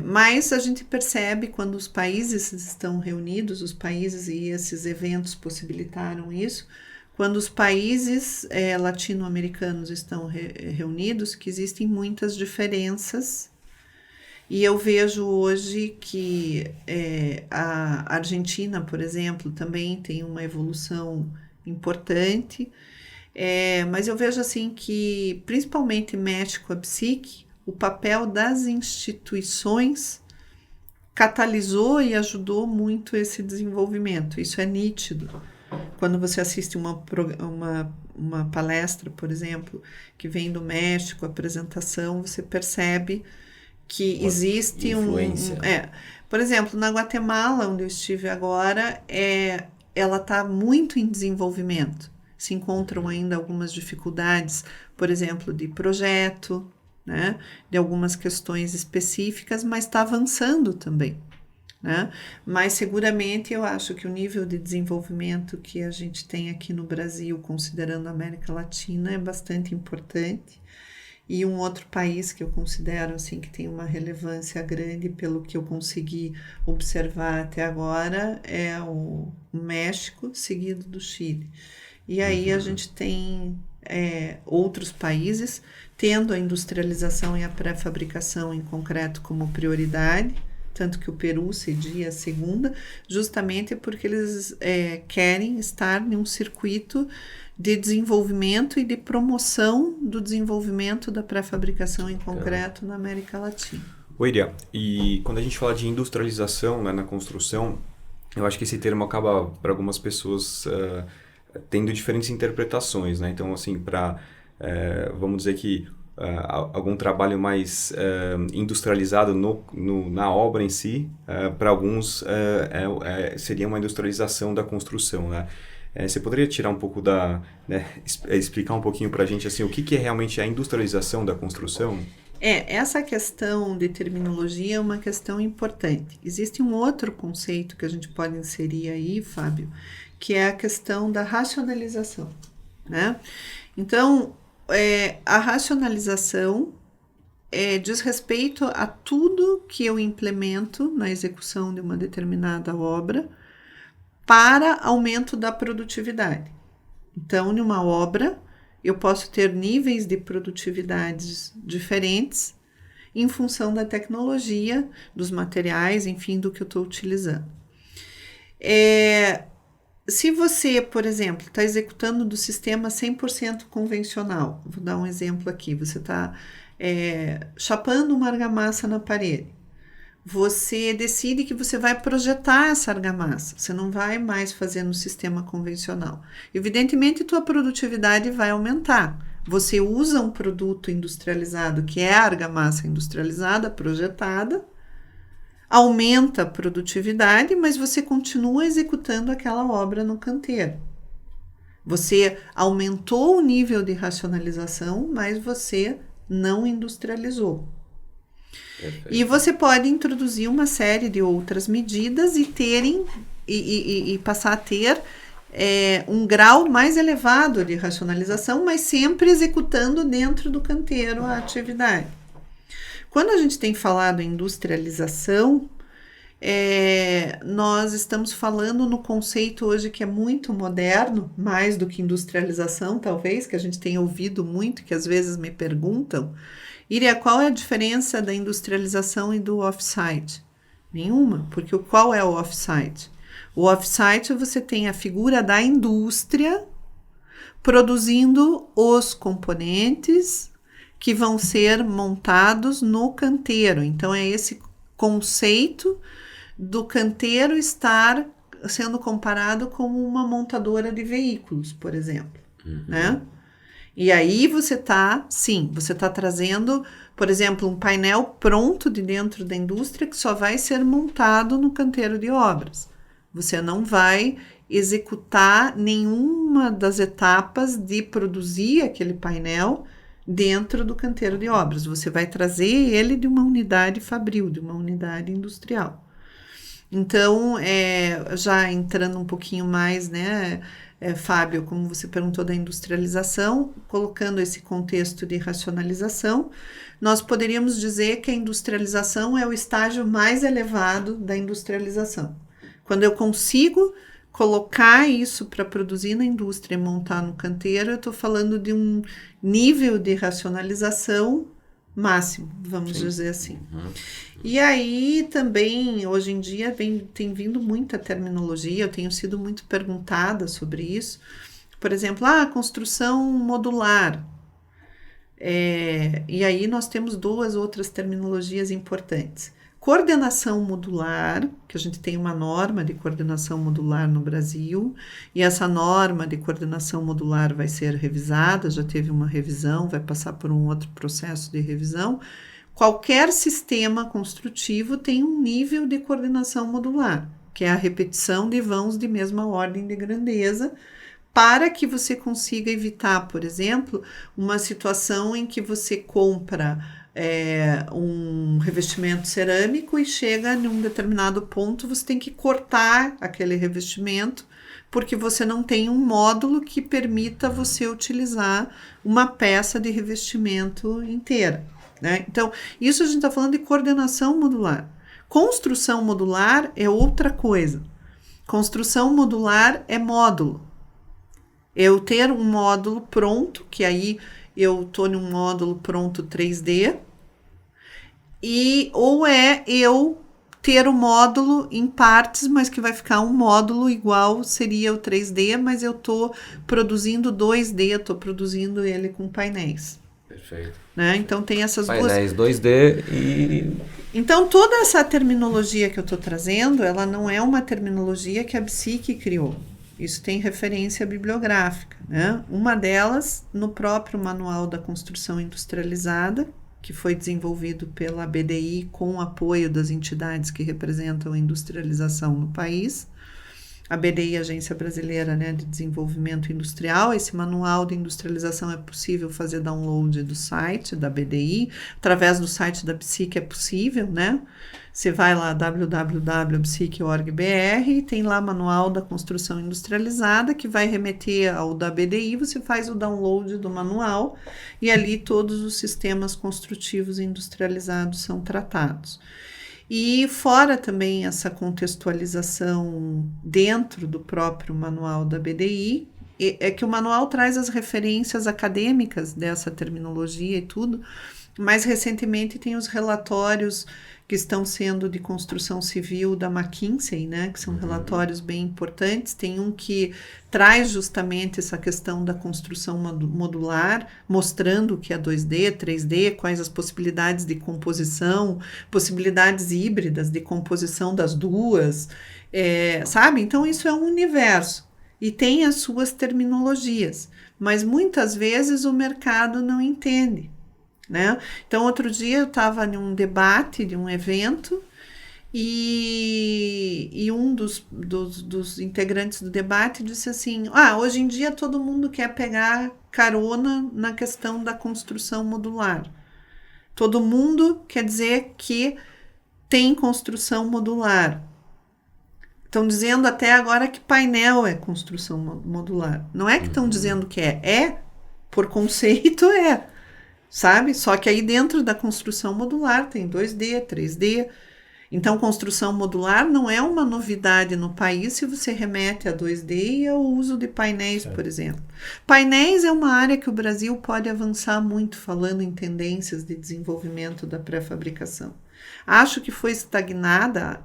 Mas a gente percebe quando os países estão reunidos, os países e esses eventos possibilitaram isso, quando os países latino-americanos estão reunidos, que existem muitas diferenças. E eu vejo hoje que a Argentina, por exemplo, também tem uma evolução importante, mas eu vejo assim que, principalmente México, a PSIC, o papel das instituições catalisou e ajudou muito esse desenvolvimento. Isso é nítido. Quando você assiste uma palestra, por exemplo, que vem do México, apresentação, você percebe que existe influência. Por exemplo, na Guatemala, onde eu estive agora, ela está muito em desenvolvimento. Se encontram ainda algumas dificuldades, por exemplo, de projeto, né, de algumas questões específicas, mas está avançando também, né? Mas seguramente eu acho que o nível de desenvolvimento que a gente tem aqui no Brasil, considerando a América Latina, é bastante importante. E um outro país que eu considero assim, que tem uma relevância grande pelo que eu consegui observar até agora é o México, seguido do Chile. E aí a gente tem outros países tendo a industrialização e a pré-fabricação em concreto como prioridade, tanto que o Peru cedia a segunda, justamente porque eles querem estar em um circuito de desenvolvimento e de promoção do desenvolvimento da pré-fabricação em concreto na América Latina. Iria, e quando a gente fala de industrialização, né, na construção, eu acho que esse termo acaba, para algumas pessoas, tendo diferentes interpretações, né? Então, assim, vamos dizer que algum trabalho mais industrializado na obra em si, para alguns seria uma industrialização da construção, né? Você poderia tirar um pouco explicar um pouquinho para a gente assim, o que é realmente a industrialização da construção? Essa questão de terminologia é uma questão importante. Existe um outro conceito que a gente pode inserir aí, Fábio, que é a questão da racionalização, né? Então, a racionalização diz respeito a tudo que eu implemento na execução de uma determinada obra para aumento da produtividade. Então, numa obra, eu posso ter níveis de produtividades diferentes em função da tecnologia, dos materiais, enfim, do que eu estou utilizando. Se você, por exemplo, está executando do sistema 100% convencional, vou dar um exemplo aqui, você está chapando uma argamassa na parede, você decide que você vai projetar essa argamassa, você não vai mais fazer no sistema convencional. Evidentemente, tua produtividade vai aumentar. Você usa um produto industrializado, que é a argamassa industrializada, projetada, aumenta a produtividade, mas você continua executando aquela obra no canteiro. Você aumentou o nível de racionalização, mas você não industrializou. Perfeito. E você pode introduzir uma série de outras medidas e passar a ter um grau mais elevado de racionalização, mas sempre executando dentro do canteiro a atividade. Quando a gente tem falado em industrialização, nós estamos falando no conceito hoje que é muito moderno, mais do que industrialização, talvez, que a gente tenha ouvido muito, que às vezes me perguntam, Iria, qual é a diferença da industrialização e do off-site? Nenhuma, porque qual é o off-site? O off-site você tem a figura da indústria produzindo os componentes que vão ser montados no canteiro. Então, é esse conceito do canteiro estar sendo comparado com uma montadora de veículos, por exemplo, né? E aí você está trazendo, por exemplo, um painel pronto de dentro da indústria que só vai ser montado no canteiro de obras. Você não vai executar nenhuma das etapas de produzir aquele painel dentro do canteiro de obras. Você vai trazer ele de uma unidade fabril, de uma unidade industrial. Então, já entrando um pouquinho mais, né, Fábio, como você perguntou da industrialização, colocando esse contexto de racionalização, nós poderíamos dizer que a industrialização é o estágio mais elevado da industrialização. Quando eu consigo colocar isso para produzir na indústria e montar no canteiro, eu estou falando de um nível de racionalização máximo, vamos dizer assim. E aí também, hoje em dia, tem vindo muita terminologia, eu tenho sido muito perguntada sobre isso. Por exemplo, construção modular. E aí nós temos duas outras terminologias importantes. Coordenação modular, que a gente tem uma norma de coordenação modular no Brasil, e essa norma de coordenação modular vai ser revisada, já teve uma revisão, vai passar por um outro processo de revisão. Qualquer sistema construtivo tem um nível de coordenação modular, que é a repetição de vãos de mesma ordem de grandeza, para que você consiga evitar, por exemplo, uma situação em que você compra um revestimento cerâmico e chega em um determinado ponto, você tem que cortar aquele revestimento, porque você não tem um módulo que permita você utilizar uma peça de revestimento inteira, né? Então, isso a gente está falando de coordenação modular. Construção modular é outra coisa. Construção modular é módulo. Eu ter um módulo pronto, que aí eu estou num módulo pronto 3D, ou eu ter o módulo em partes, mas que vai ficar um módulo igual seria o 3D, mas eu estou produzindo 2D, estou produzindo ele com painéis. Perfeito. Né? Então tem essas painéis 2D e... Então toda essa terminologia que eu estou trazendo, ela não é uma terminologia que a BSIC criou. Isso tem referência bibliográfica, né? Uma delas no próprio Manual da Construção Industrializada, que foi desenvolvido pela BDI com o apoio das entidades que representam a industrialização no país. a BDI, Agência Brasileira, né, de Desenvolvimento Industrial. Esse manual de industrialização é possível fazer download do site da BDI, através do site da BSIC é possível, né? Você vai lá, www.bsic.org.br, e tem lá manual da construção industrializada, que vai remeter ao da BDI, você faz o download do manual, e ali todos os sistemas construtivos industrializados são tratados. E fora também essa contextualização dentro do próprio manual da BDI, é que o manual traz as referências acadêmicas dessa terminologia e tudo. Mais recentemente tem os relatórios que estão sendo de construção civil da McKinsey, né, que são relatórios bem importantes. Tem um que traz justamente essa questão da construção modular, mostrando o que é 2D, 3D, quais as possibilidades de composição, possibilidades híbridas de composição das duas, sabe? Então, isso é um universo e tem as suas terminologias, mas muitas vezes o mercado não entende, né? Então, outro dia eu estava em um debate de um evento e um dos integrantes do debate disse assim, hoje em dia todo mundo quer pegar carona na questão da construção modular. Todo mundo quer dizer que tem construção modular. Estão dizendo até agora que painel é construção modular. Não é que estão dizendo que por conceito sabe? Só que aí dentro da construção modular tem 2D, 3D. Então, construção modular não é uma novidade no país se você remete a 2D e ao uso de painéis, por exemplo. Painéis é uma área que o Brasil pode avançar muito, falando em tendências de desenvolvimento da pré-fabricação. Acho que foi estagnada,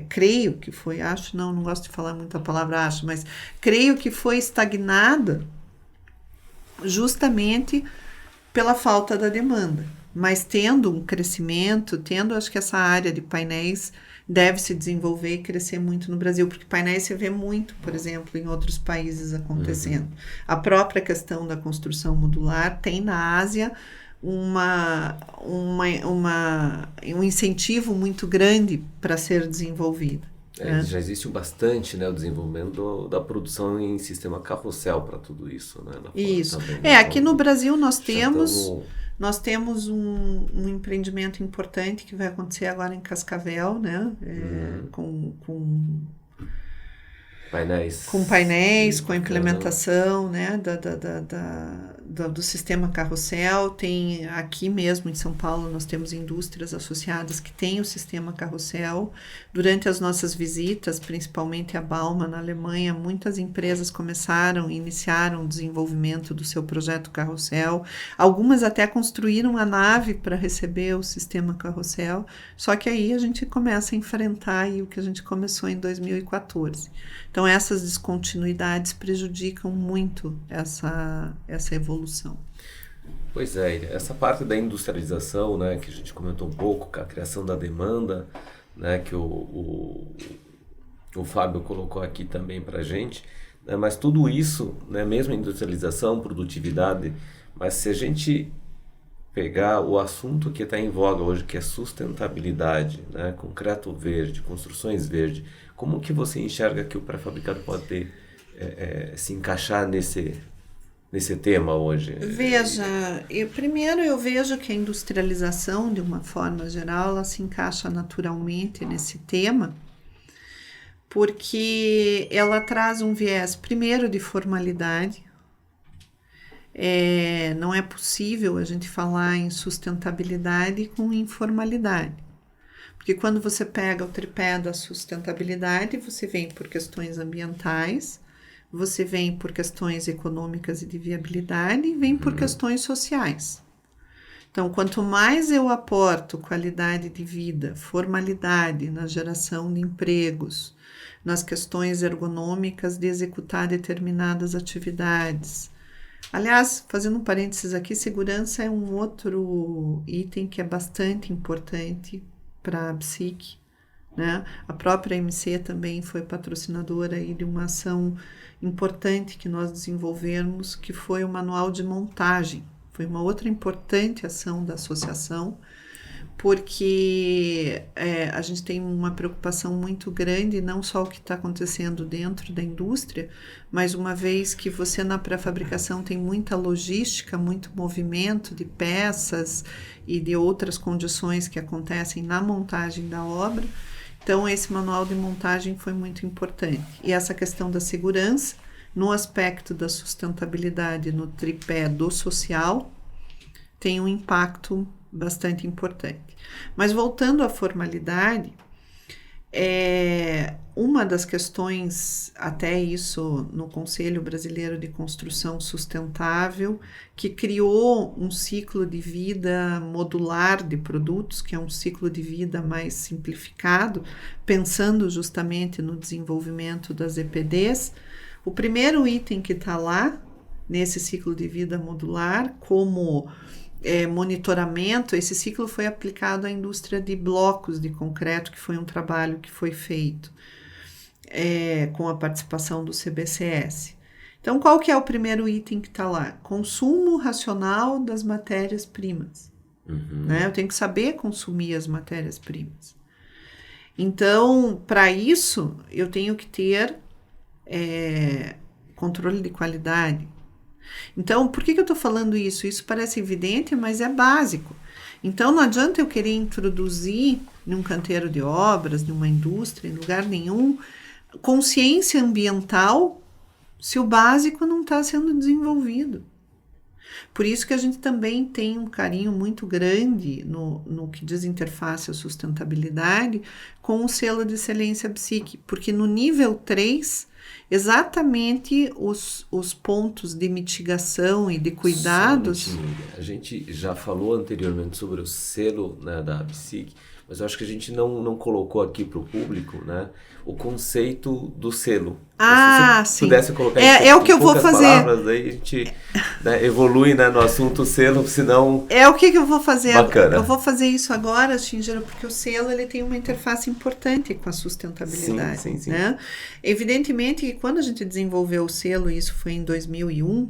creio que foi, não gosto de falar muito a palavra acho, mas creio que foi estagnada justamente pela falta da demanda, mas tendo um crescimento, acho que essa área de painéis deve se desenvolver e crescer muito no Brasil, porque painéis você vê muito, por exemplo, em outros países acontecendo. A própria questão da construção modular tem na Ásia um incentivo muito grande para ser desenvolvida. Já existe bastante, né, o desenvolvimento da produção em sistema carrossel para tudo isso, né? Isso. Também, né? Aqui no Brasil nós temos um empreendimento importante que vai acontecer agora em Cascavel, né? Com painéis, com a implementação, né, do sistema carrossel. Tem aqui mesmo em São Paulo, nós temos indústrias associadas que têm o sistema carrossel. Durante as nossas visitas, principalmente a Bauma, na Alemanha, muitas empresas iniciaram o desenvolvimento do seu projeto carrossel. Algumas até construíram a nave para receber o sistema carrossel. Só que aí a gente começa a enfrentar aí o que a gente começou em 2014. Então, essas descontinuidades prejudicam muito essa evolução. Pois é, essa parte da industrialização, né, que a gente comentou um pouco, a criação da demanda, né, que o Fábio colocou aqui também para a gente, né, mas tudo isso, né, mesmo a industrialização, produtividade, mas se a gente pegar o assunto que está em voga hoje, que é sustentabilidade, né, concreto verde, construções verdes, como que você enxerga que o pré-fabricado pode se encaixar nesse tema hoje? Veja, primeiro eu vejo que a industrialização, de uma forma geral, ela se encaixa naturalmente nesse tema, porque ela traz um viés, primeiro, de formalidade. Não é possível a gente falar em sustentabilidade com informalidade. Porque quando você pega o tripé da sustentabilidade, você vem por questões ambientais, você vem por questões econômicas e de viabilidade, e vem por questões sociais. Então, quanto mais eu aporto qualidade de vida, formalidade na geração de empregos, nas questões ergonômicas de executar determinadas atividades. Aliás, fazendo um parênteses aqui, segurança é um outro item que é bastante importante para a BSIC, né? A própria MC também foi patrocinadora aí de uma ação importante que nós desenvolvemos, que foi o manual de montagem. Foi uma outra importante ação da associação, porque a gente tem uma preocupação muito grande, não só o que está acontecendo dentro da indústria, mas uma vez que você na pré-fabricação tem muita logística, muito movimento de peças e de outras condições que acontecem na montagem da obra, então esse manual de montagem foi muito importante. E essa questão da segurança, no aspecto da sustentabilidade, no tripé do social, tem um impacto bastante importante. Mas voltando à formalidade, uma das questões, até isso no Conselho Brasileiro de Construção Sustentável, que criou um ciclo de vida modular de produtos, que é um ciclo de vida mais simplificado, pensando justamente no desenvolvimento das EPDs. O primeiro item que está lá, nesse ciclo de vida modular, como monitoramento, esse ciclo foi aplicado à indústria de blocos de concreto, que foi um trabalho que foi feito com a participação do CBCS. Então, qual que é o primeiro item que está lá? Consumo racional das matérias-primas. Né? Eu tenho que saber consumir as matérias-primas. Então, para isso, eu tenho que ter controle de qualidade. Então, por que eu estou falando isso? Isso parece evidente, mas é básico. Então, não adianta eu querer introduzir num canteiro de obras, numa indústria, em lugar nenhum, consciência ambiental se o básico não está sendo desenvolvido. Por isso que a gente também tem um carinho muito grande no que diz interface à sustentabilidade com o selo de excelência BSIC, porque no nível 3, exatamente os pontos de mitigação e de cuidados... A gente já falou anteriormente sobre o selo, né, da BSIC, mas eu acho que a gente não colocou aqui para o público, né, o conceito do selo. Se sim. Pudesse colocar o que eu vou fazer. Palavras, aí a gente evolui, né, no assunto selo, senão... O que eu vou fazer? Bacana. Eu vou fazer isso agora, Shinjiro, porque o selo ele tem uma interface importante com a sustentabilidade. Sim. Né? Evidentemente que quando a gente desenvolveu o selo, isso foi em 2001,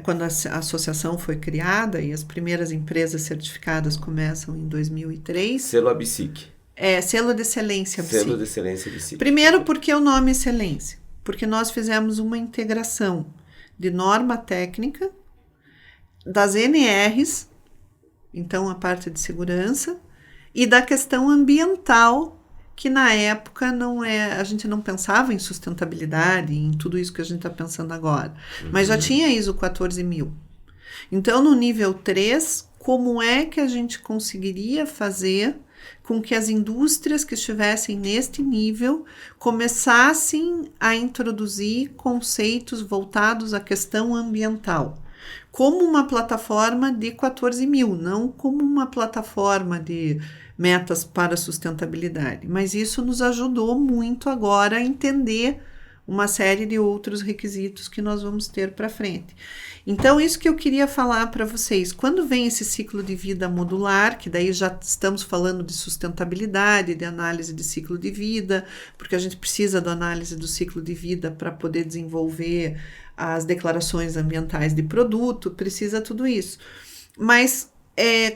quando a associação foi criada e as primeiras empresas certificadas começam em 2003. Selo ABSIC. Selo de excelência BSIC. Selo de excelência BSIC. Primeiro, porque o nome excelência? Porque nós fizemos uma integração de norma técnica, das NRs, então a parte de segurança, e da questão ambiental, que na época a gente não pensava em sustentabilidade, em tudo isso que a gente está pensando agora, mas já tinha ISO 14000. Então, no nível 3, como é que a gente conseguiria fazer com que as indústrias que estivessem neste nível começassem a introduzir conceitos voltados à questão ambiental, como uma plataforma de 14000, não como uma plataforma de metas para sustentabilidade. Mas isso nos ajudou muito agora a entender uma série de outros requisitos que nós vamos ter para frente. Então, isso que eu queria falar para vocês. Quando vem esse ciclo de vida modular, que daí já estamos falando de sustentabilidade, de análise de ciclo de vida, porque a gente precisa da análise do ciclo de vida para poder desenvolver as declarações ambientais de produto, precisa tudo isso. Mas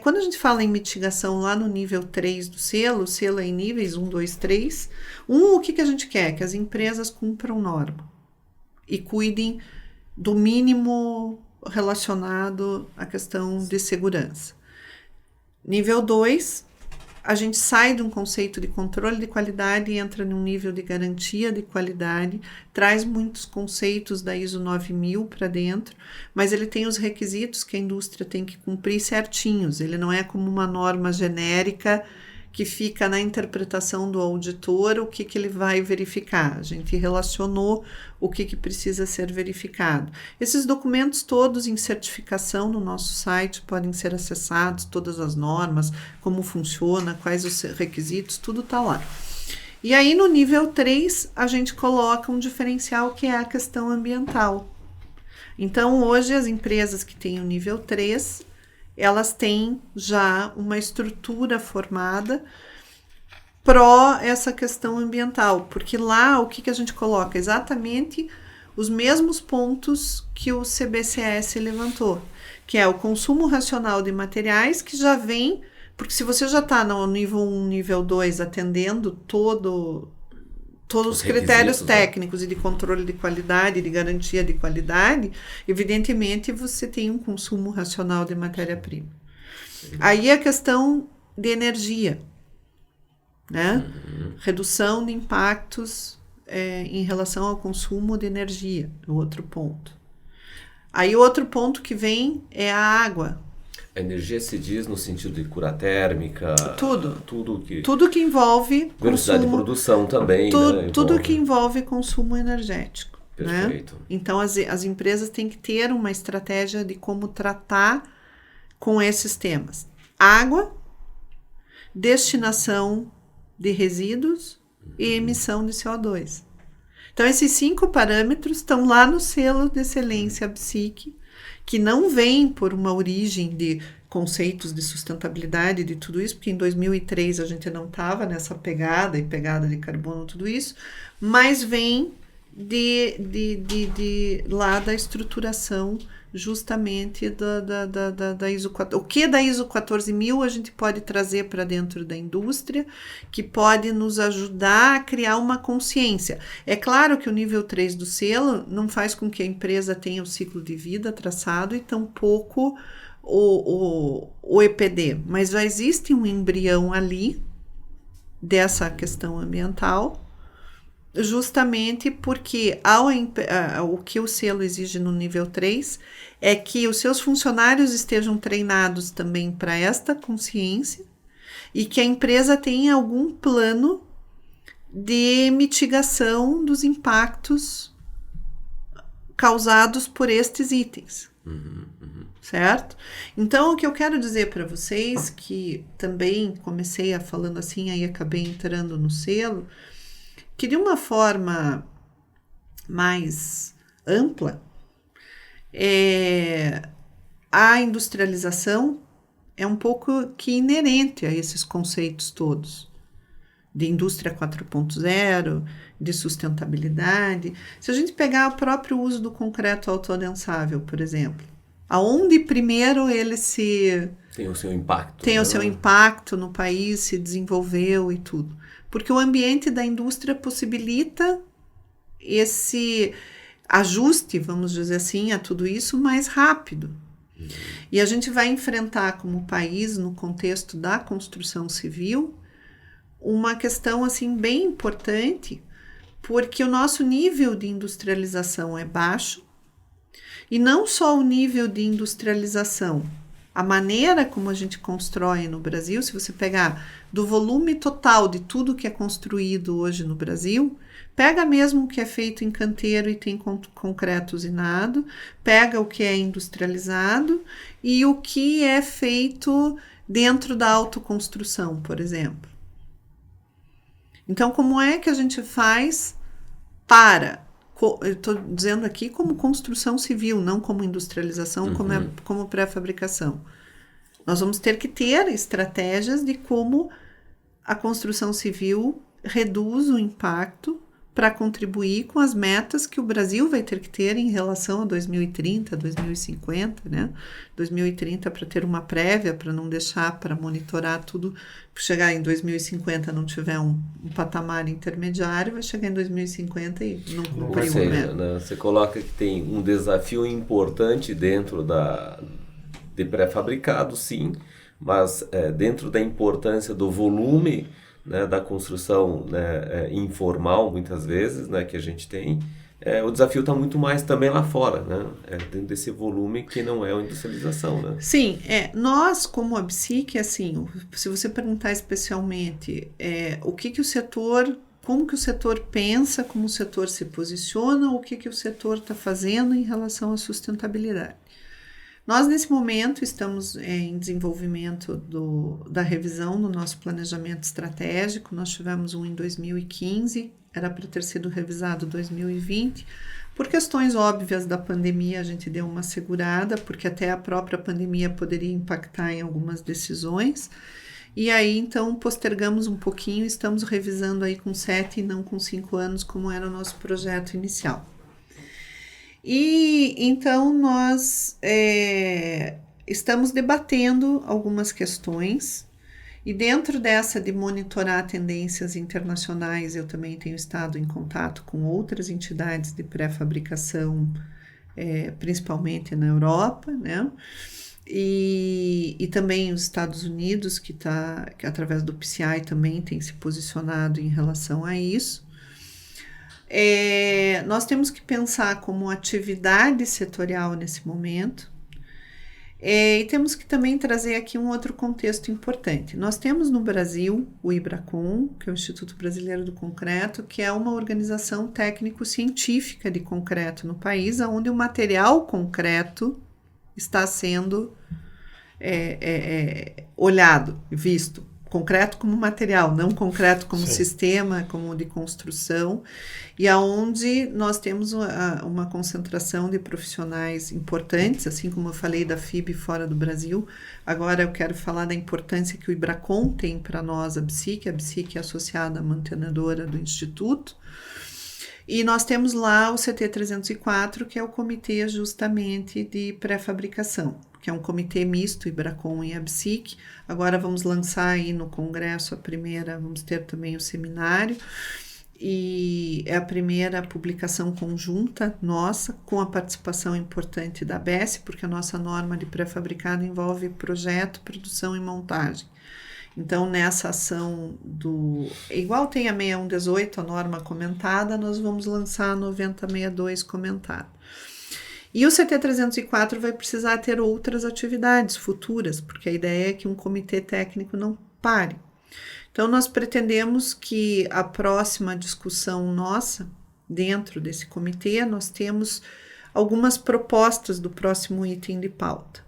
quando a gente fala em mitigação lá no nível 3 do selo, o selo é em níveis 1, 2, 3. O que a gente quer? Que as empresas cumpram norma e cuidem do mínimo relacionado à questão de segurança. Nível 2, a gente sai de um conceito de controle de qualidade e entra num nível de garantia de qualidade, traz muitos conceitos da ISO 9000 para dentro, mas ele tem os requisitos que a indústria tem que cumprir certinhos, ele não é como uma norma genérica que fica na interpretação do auditor o que ele vai verificar. A gente relacionou o que precisa ser verificado. Esses documentos todos em certificação no nosso site podem ser acessados, todas as normas, como funciona, quais os requisitos, tudo está lá. E aí no nível 3 a gente coloca um diferencial que é a questão ambiental. Então hoje as empresas que têm o nível 3, elas têm já uma estrutura formada pró essa questão ambiental, porque lá o que a gente coloca? Exatamente os mesmos pontos que o CBCS levantou, que é o consumo racional de materiais, que já vem Porque se você já está no nível 1, nível 2, atendendo todos os critérios técnicos e de controle de qualidade, de garantia de qualidade, evidentemente você tem um consumo racional de matéria-prima. Aí a questão de energia, né? Redução de impactos em relação ao consumo de energia, o outro ponto. Aí o outro ponto que vem é a água. A energia se diz no sentido de cura térmica, tudo que envolve velocidade de produção também, né? Tudo que envolve consumo energético. Perfeito. Né? Então as empresas têm que ter uma estratégia de como tratar com esses temas. Água, destinação de resíduos e emissão de CO2. Então esses 5 parâmetros estão lá no selo de excelência BSIC, que não vem por uma origem de conceitos de sustentabilidade, de tudo isso, porque em 2003 a gente não estava nessa pegada de carbono, tudo isso, mas vem lá da estruturação justamente da ISO 14. O que da ISO 14000 a gente pode trazer para dentro da indústria, que pode nos ajudar a criar uma consciência. É claro que o nível 3 do selo não faz com que a empresa tenha o ciclo de vida traçado e tampouco o EPD, mas já existe um embrião ali dessa questão ambiental, justamente porque o que o selo exige no nível 3 é que os seus funcionários estejam treinados também para esta consciência e que a empresa tenha algum plano de mitigação dos impactos causados por estes itens. Certo? Então, o que eu quero dizer para vocês, que também comecei falando assim, aí acabei entrando no selo, que de uma forma mais ampla, a industrialização é um pouco que inerente a esses conceitos todos, de indústria 4.0, de sustentabilidade. Se a gente pegar o próprio uso do concreto autoadensável, por exemplo, aonde primeiro ele tem o seu impacto. Tem o seu impacto no país, se desenvolveu e tudo. Porque o ambiente da indústria possibilita esse ajuste, vamos dizer assim, a tudo isso mais rápido. E a gente vai enfrentar como país, no contexto da construção civil, uma questão assim bem importante, porque o nosso nível de industrialização é baixo, e não só o nível de industrialização, a maneira como a gente constrói no Brasil, se você pegar do volume total de tudo que é construído hoje no Brasil, pega mesmo o que é feito em canteiro e tem concreto usinado, pega o que é industrializado e o que é feito dentro da autoconstrução, por exemplo. Então, como é que a gente faz eu estou dizendo aqui como construção civil, não como industrialização, como pré-fabricação. Nós vamos ter que ter estratégias de como a construção civil reduz o impacto para contribuir com as metas que o Brasil vai ter que ter em relação a 2030, 2050, né? 2030 para ter uma prévia, para não deixar, para monitorar tudo, chegar em 2050 não tiver um patamar intermediário, vai chegar em 2050 e não cumprir o meta. Né, você coloca que tem um desafio importante dentro de pré-fabricado, sim, mas dentro da importância do volume, né, da construção, né, informal, muitas vezes, né, que a gente tem, o desafio está muito mais também lá fora, né, dentro desse volume que não é a industrialização. Né? Sim, nós como a BSIC, assim, se você perguntar especialmente como que o setor pensa, como o setor se posiciona, o que o setor está fazendo em relação à sustentabilidade. Nós, nesse momento, estamos em desenvolvimento da revisão do nosso planejamento estratégico. Nós tivemos um em 2015, era para ter sido revisado em 2020. Por questões óbvias da pandemia, a gente deu uma segurada, porque até a própria pandemia poderia impactar em algumas decisões. E aí, então, postergamos um pouquinho, estamos revisando aí com 7 e não com 5 anos, como era o nosso projeto inicial. E então nós estamos debatendo algumas questões E dentro dessa de monitorar tendências internacionais, eu também tenho estado em contato com outras entidades de pré-fabricação, principalmente na Europa, né? E também os Estados Unidos, que através do PCI também tem se posicionado em relação a isso. Nós temos que pensar como atividade setorial nesse momento, e temos que também trazer aqui um outro contexto importante. Nós temos no Brasil o IBRACON, que é o Instituto Brasileiro do Concreto, que é uma organização técnico-científica de concreto no país, onde o material concreto está sendo olhado, visto. Concreto como material, não concreto como sistema, como de construção, e aonde nós temos uma concentração de profissionais importantes, assim como eu falei da FIB fora do Brasil. Agora eu quero falar da importância que o IBRACON tem para nós, a BSIC é associada à mantenedora do Instituto, e nós temos lá o CT 304, que é o comitê justamente de pré-fabricação, que é um comitê misto, IBRACON e ABSIC. Agora vamos lançar aí no congresso vamos ter também o seminário, e é a primeira publicação conjunta nossa, com a participação importante da ABS, porque a nossa norma de pré-fabricado envolve projeto, produção e montagem. Então, nessa ação igual tem a 6118, a norma comentada, nós vamos lançar a 9062 comentada. E o CT 304 vai precisar ter outras atividades futuras, porque a ideia é que um comitê técnico não pare. Então, nós pretendemos que a próxima discussão nossa, dentro desse comitê, nós temos algumas propostas do próximo item de pauta.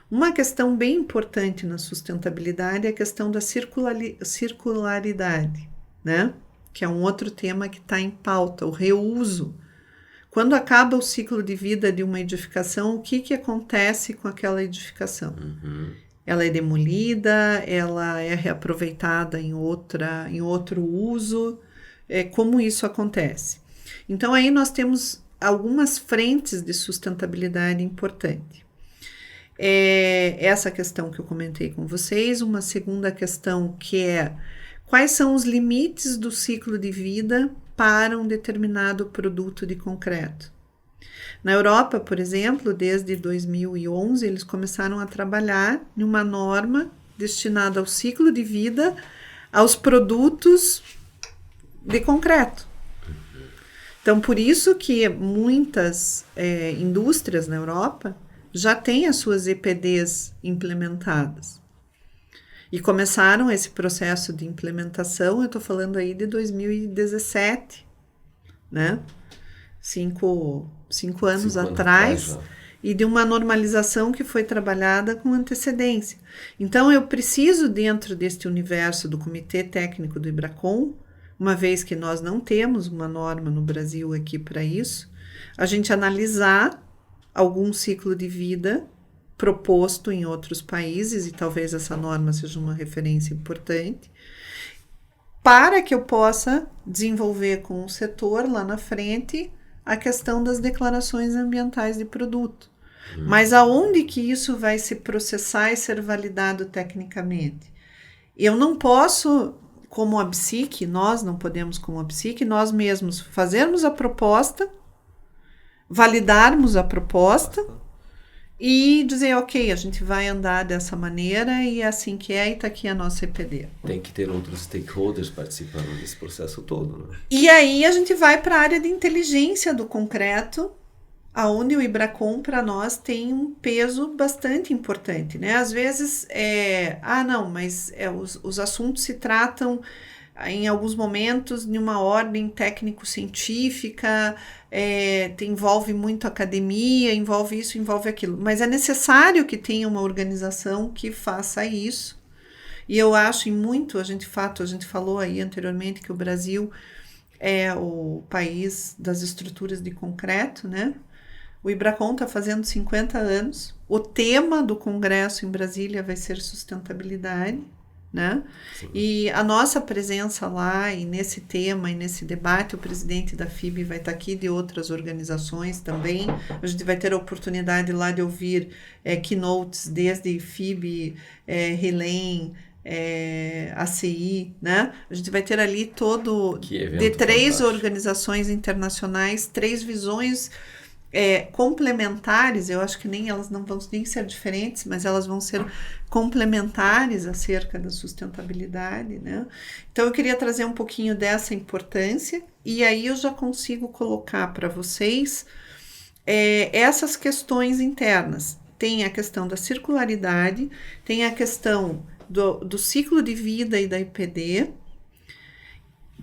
Uma questão bem importante na sustentabilidade é a questão da circularidade, né? Que é um outro tema que está em pauta, o reuso. Quando acaba o ciclo de vida de uma edificação, o que acontece com aquela edificação? Ela é demolida, ela é reaproveitada em outro uso, como isso acontece? Então, aí nós temos algumas frentes de sustentabilidade importante. Essa questão que eu comentei com vocês, uma segunda questão que é quais são os limites do ciclo de vida para um determinado produto de concreto. Na Europa, por exemplo, desde 2011, eles começaram a trabalhar em uma norma destinada ao ciclo de vida aos produtos de concreto. Então, por isso que muitas indústrias na Europa já têm as suas EPDs implementadas. E começaram esse processo de implementação, eu estou falando aí de 2017, né? 5 anos atrás, e de uma normalização que foi trabalhada com antecedência. Então, eu preciso, dentro deste universo do Comitê Técnico do IBRACON, uma vez que nós não temos uma norma no Brasil aqui para isso, a gente analisar algum ciclo de vida proposto em outros países, e talvez essa norma seja uma referência importante, para que eu possa desenvolver com o setor lá na frente a questão das declarações ambientais de produto. Mas aonde que isso vai se processar e ser validado tecnicamente? Eu não posso, como a BSIC, nós não podemos, como a BSIC, nós mesmos fazermos a proposta, validarmos a proposta e dizer, ok, a gente vai andar dessa maneira e é assim que é, e está aqui a nossa EPD. Tem que ter outros stakeholders participando desse processo todo, né? E aí a gente vai para a área de inteligência do concreto, aonde o IBRACON para nós tem um peso bastante importante, né? Às vezes, os assuntos se tratam em alguns momentos de uma ordem técnico-científica, envolve muito academia, envolve isso, envolve aquilo, mas é necessário que tenha uma organização que faça isso. E eu acho a gente falou aí anteriormente que o Brasil é o país das estruturas de concreto, né? O IBRACON está fazendo 50 anos, o tema do congresso em Brasília vai ser sustentabilidade, né? E a nossa presença lá, e nesse tema, e nesse debate, o presidente da FIB vai estar aqui, de outras organizações também. A gente vai ter a oportunidade lá de ouvir keynotes desde FIB, RILEM, ACI, né? A gente vai ter ali todo de 3 organizações internacionais, 3 visões complementares. Eu acho que elas não vão nem ser diferentes, mas elas vão ser complementares acerca da sustentabilidade, né? Então eu queria trazer um pouquinho dessa importância, e aí eu já consigo colocar para vocês essas questões internas. Tem a questão da circularidade, tem a questão do ciclo de vida e da IPD,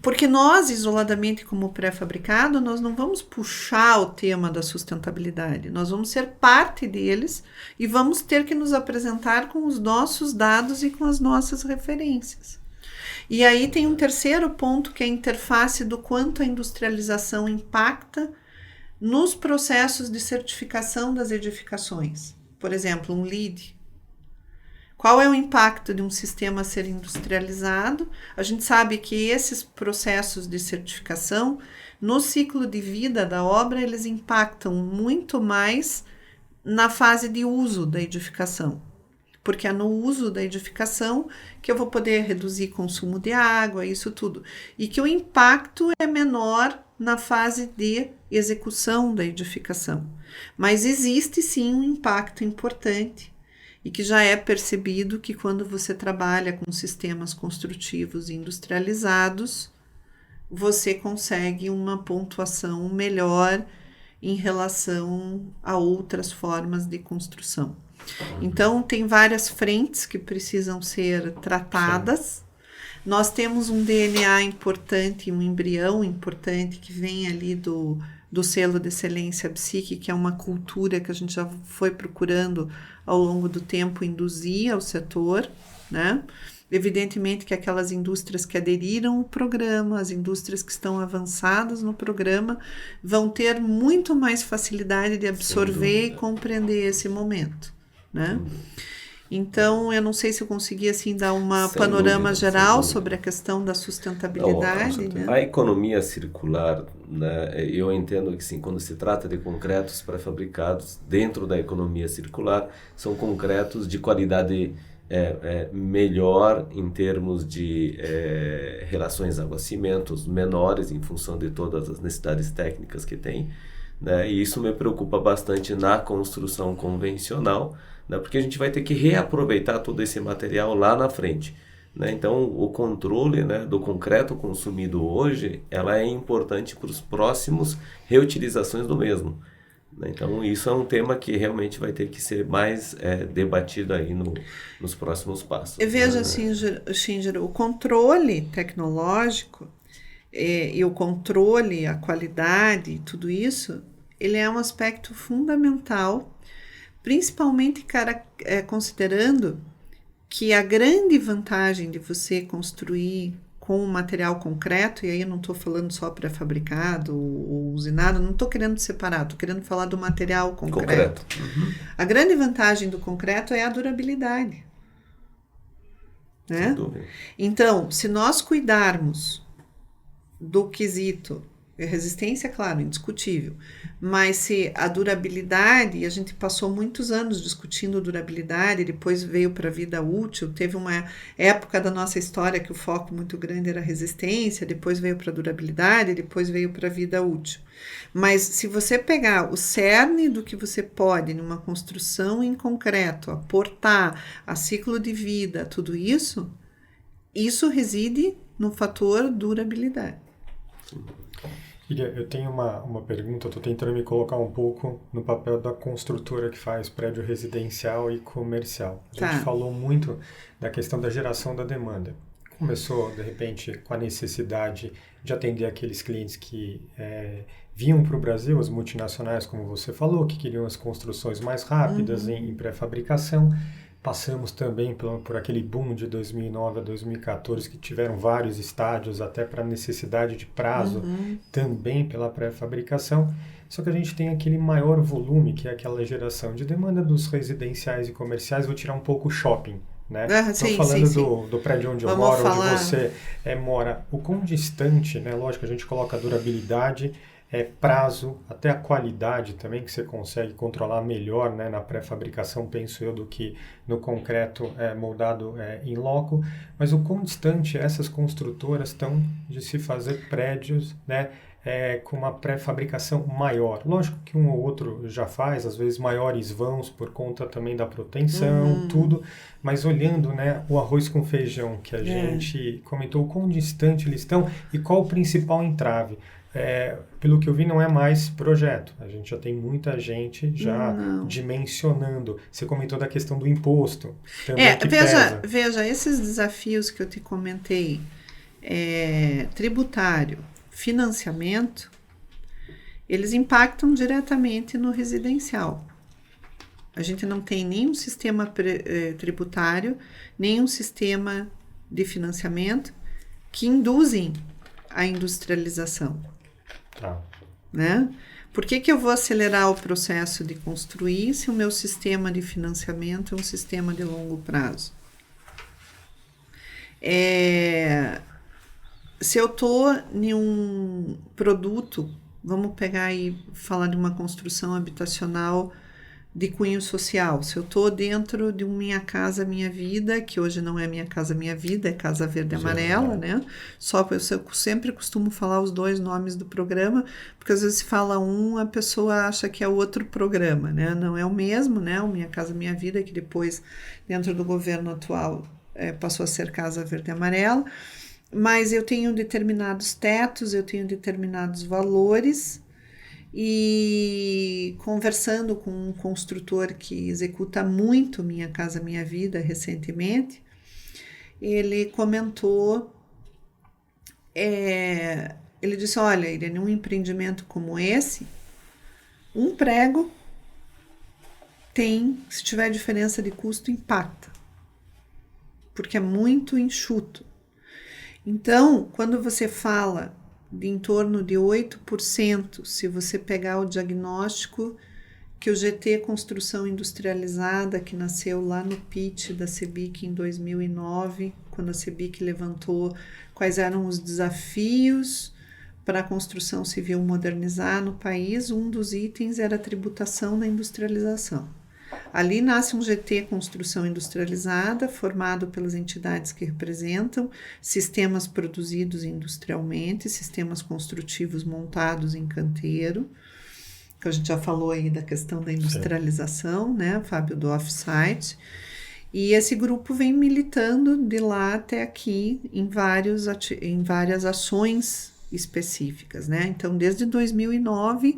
porque nós, isoladamente como pré-fabricado, nós não vamos puxar o tema da sustentabilidade, nós vamos ser parte deles e vamos ter que nos apresentar com os nossos dados e com as nossas referências. E aí tem um terceiro ponto, que é a interface do quanto a industrialização impacta nos processos de certificação das edificações. Por exemplo, um LEED. Qual é o impacto de um sistema ser industrializado? A gente sabe que esses processos de certificação, no ciclo de vida da obra, eles impactam muito mais na fase de uso da edificação. Porque é no uso da edificação que eu vou poder reduzir consumo de água, isso tudo. E que o impacto é menor na fase de execução da edificação. Mas existe sim um impacto importante, e que já é percebido que quando você trabalha com sistemas construtivos industrializados, você consegue uma pontuação melhor em relação a outras formas de construção. Então, tem várias frentes que precisam ser tratadas. Sim. Nós temos um DNA importante, um embrião importante que vem ali do selo de excelência BSIC, que é uma cultura que a gente já foi procurando ao longo do tempo induzir ao setor, né? Evidentemente que aquelas indústrias que aderiram ao programa, as indústrias que estão avançadas no programa, vão ter muito mais facilidade de absorver e compreender esse momento, né? Então, eu não sei se eu consegui assim, dar uma panorama geral sobre a questão da sustentabilidade. Não, né? A economia circular, né, eu entendo que sim, quando se trata de concretos pré-fabricados, dentro da economia circular, são concretos de qualidade melhor em termos de relações água-cimentos, menores em função de todas as necessidades técnicas que tem, né, e isso me preocupa bastante na construção convencional, né, porque a gente vai ter que reaproveitar todo esse material lá na frente, né? Então o controle, né, do concreto consumido hoje, ela é importante para os próximos reutilizações do mesmo, né? Então isso é um tema que realmente vai ter que ser mais debatido aí nos próximos passos. Eu vejo assim, Schinger, o controle tecnológico e o controle, a qualidade, tudo isso, ele é um aspecto fundamental, principalmente considerando que a grande vantagem de você construir com um material concreto, e aí eu não estou falando só pré-fabricado ou usinado, não estou querendo separar, estou querendo falar do material concreto. Uhum. A grande vantagem do concreto é a durabilidade, né? Sem dúvida. Então, se nós cuidarmos do quesito, resistência, claro, indiscutível, mas se a durabilidade, a gente passou muitos anos discutindo durabilidade, depois veio para a vida útil, teve uma época da nossa história que o foco muito grande era resistência, depois veio para a durabilidade, depois veio para a vida útil. Mas se você pegar o cerne do que você pode numa construção em concreto, aportar a ciclo de vida, tudo isso reside no fator durabilidade. Eu tenho uma pergunta, estou tentando me colocar um pouco no papel da construtora que faz prédio residencial e comercial. A gente falou muito da questão da geração da demanda. Começou, de repente, com a necessidade de atender aqueles clientes que vinham para o Brasil, as multinacionais, como você falou, que queriam as construções mais rápidas em pré-fabricação. Passamos também por aquele boom de 2009 a 2014, que tiveram vários estádios, até para necessidade de prazo, também pela pré-fabricação. Só que a gente tem aquele maior volume, que é aquela geração de demanda dos residenciais e comerciais. Vou tirar um pouco o shopping, né? Estou falando do prédio onde eu moro, onde você mora. O quão distante, né? Lógico, a gente coloca a durabilidade prazo, até a qualidade também, que você consegue controlar melhor, né, na pré-fabricação, penso eu, do que no concreto moldado em loco. Mas o quão distante essas construtoras estão de se fazer prédios, né, com uma pré-fabricação maior? Lógico que um ou outro já faz, às vezes maiores vãos por conta também da proteção, tudo, mas olhando, né, o arroz com feijão que a gente comentou, o quão distante eles estão e qual o principal entrave. Pelo que eu vi, não é mais projeto. A gente já tem muita gente já dimensionando. Você comentou da questão do imposto. Também que veja, esses desafios que eu te comentei, tributário, financiamento, eles impactam diretamente no residencial. A gente não tem nenhum sistema tributário, nenhum sistema de financiamento que induzem a industrialização. Tá. Né? Por que eu vou acelerar o processo de construir se o meu sistema de financiamento é um sistema de longo prazo? Se eu estou em um produto, vamos pegar e falar de uma construção habitacional de cunho social. Se eu estou dentro de um Minha Casa Minha Vida, que hoje não é Minha Casa Minha Vida, é Casa Verde e Amarela, né? Eu sempre costumo falar os dois nomes do programa, porque às vezes se fala a pessoa acha que é outro programa, né? Não é o mesmo, né? O Minha Casa Minha Vida, que depois, dentro do governo atual, passou a ser Casa Verde e Amarela. Mas eu tenho determinados tetos, eu tenho determinados valores, e conversando com um construtor que executa muito Minha Casa Minha Vida recentemente, ele comentou, ele disse, olha, Irene, num empreendimento como esse, um prego se tiver diferença de custo, impacta, porque é muito enxuto. Então, quando você fala de em torno de 8%, se você pegar o diagnóstico que o GT Construção Industrializada, que nasceu lá no pitch da CEBIC em 2009, quando a CEBIC levantou quais eram os desafios para a construção civil modernizar no país, um dos itens era a tributação da industrialização. Ali nasce um GT Construção Industrializada, formado pelas entidades que representam sistemas produzidos industrialmente, sistemas construtivos montados em canteiro, que a gente já falou aí da questão da industrialização, né, Fábio, do off-site. E esse grupo vem militando de lá até aqui em várias ações específicas, né? Então, desde 2009...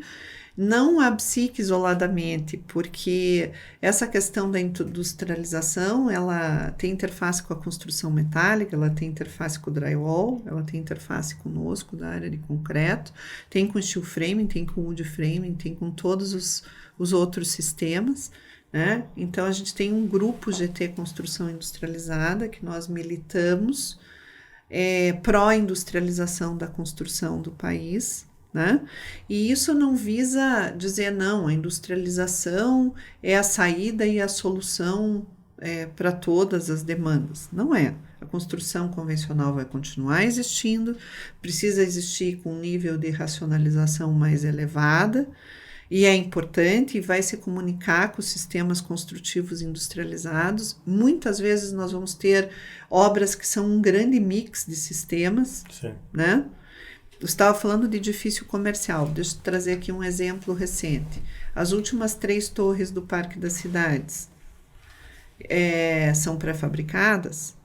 não a BSIC isoladamente, porque essa questão da industrialização, ela tem interface com a construção metálica, ela tem interface com o drywall, ela tem interface conosco da área de concreto, tem com steel framing, tem com wood framing, tem com todos os outros sistemas, né? Então, a gente tem um grupo GT Construção Industrializada, que nós militamos pró-industrialização da construção do país, né? E isso não visa dizer, não, a industrialização é a saída e a solução para todas as demandas. Não é. A construção convencional vai continuar existindo, precisa existir com um nível de racionalização mais elevada, e é importante e vai se comunicar com os sistemas construtivos industrializados. Muitas vezes nós vamos ter obras que são um grande mix de sistemas, né? Eu estava falando de edifício comercial, deixa eu trazer aqui um exemplo recente. As últimas 3 torres do Parque das Cidades são pré-fabricadas,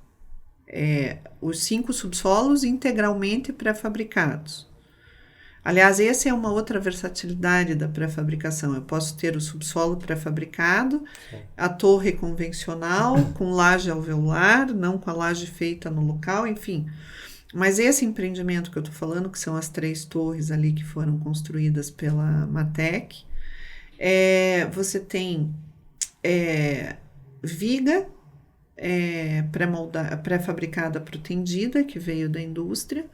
os 5 subsolos integralmente pré-fabricados. Aliás, essa é uma outra versatilidade da pré-fabricação. Eu posso ter o subsolo pré-fabricado, a torre convencional, com laje alveolar, não com a laje feita no local, enfim... Mas esse empreendimento que eu estou falando, que são as 3 torres ali que foram construídas pela Matec, você tem viga pré-fabricada protendida, que veio da indústria.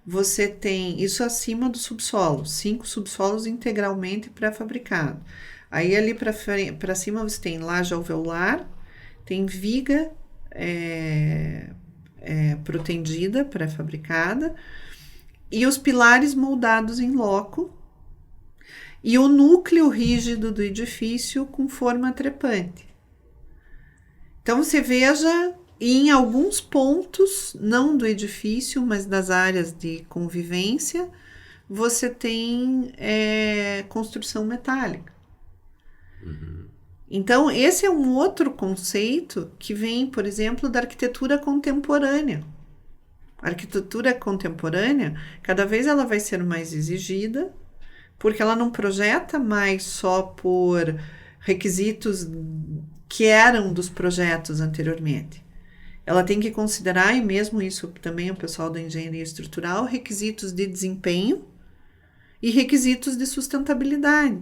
Você tem isso acima do subsolo, 5 subsolos integralmente pré-fabricados. Aí ali para cima você tem laje alveolar, tem viga protendida, pré-fabricada, e os pilares moldados em loco, e o núcleo rígido do edifício com forma trepante. Então você veja, em alguns pontos, não do edifício, mas das áreas de convivência, você tem construção metálica. Então, esse é um outro conceito que vem, por exemplo, da arquitetura contemporânea. A arquitetura contemporânea, cada vez ela vai ser mais exigida, porque ela não projeta mais só por requisitos que eram dos projetos anteriormente. Ela tem que considerar, e mesmo isso também o pessoal da engenharia estrutural, requisitos de desempenho e requisitos de sustentabilidade.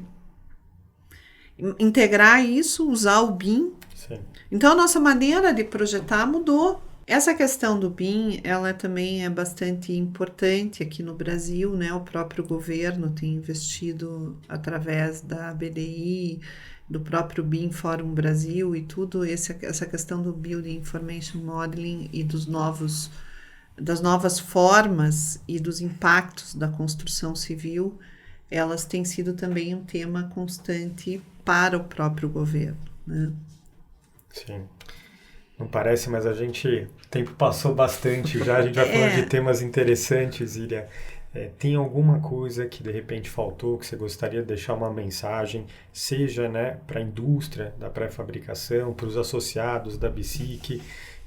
Integrar isso, usar o BIM. Sim. Então, a nossa maneira de projetar mudou. Essa questão do BIM, ela também é bastante importante aqui no Brasil, né? O próprio governo tem investido através da BDI, do próprio BIM Fórum Brasil e tudo, essa questão do Building Information Modeling e das novas formas e dos impactos da construção civil, elas têm sido também um tema constante para o próprio governo, né? Sim. Não parece, mas o tempo passou bastante já, a gente vai falando de temas interessantes, Iria. Tem alguma coisa que de repente faltou, que você gostaria de deixar uma mensagem, seja, né, para a indústria da pré-fabricação, para os associados da BSIC,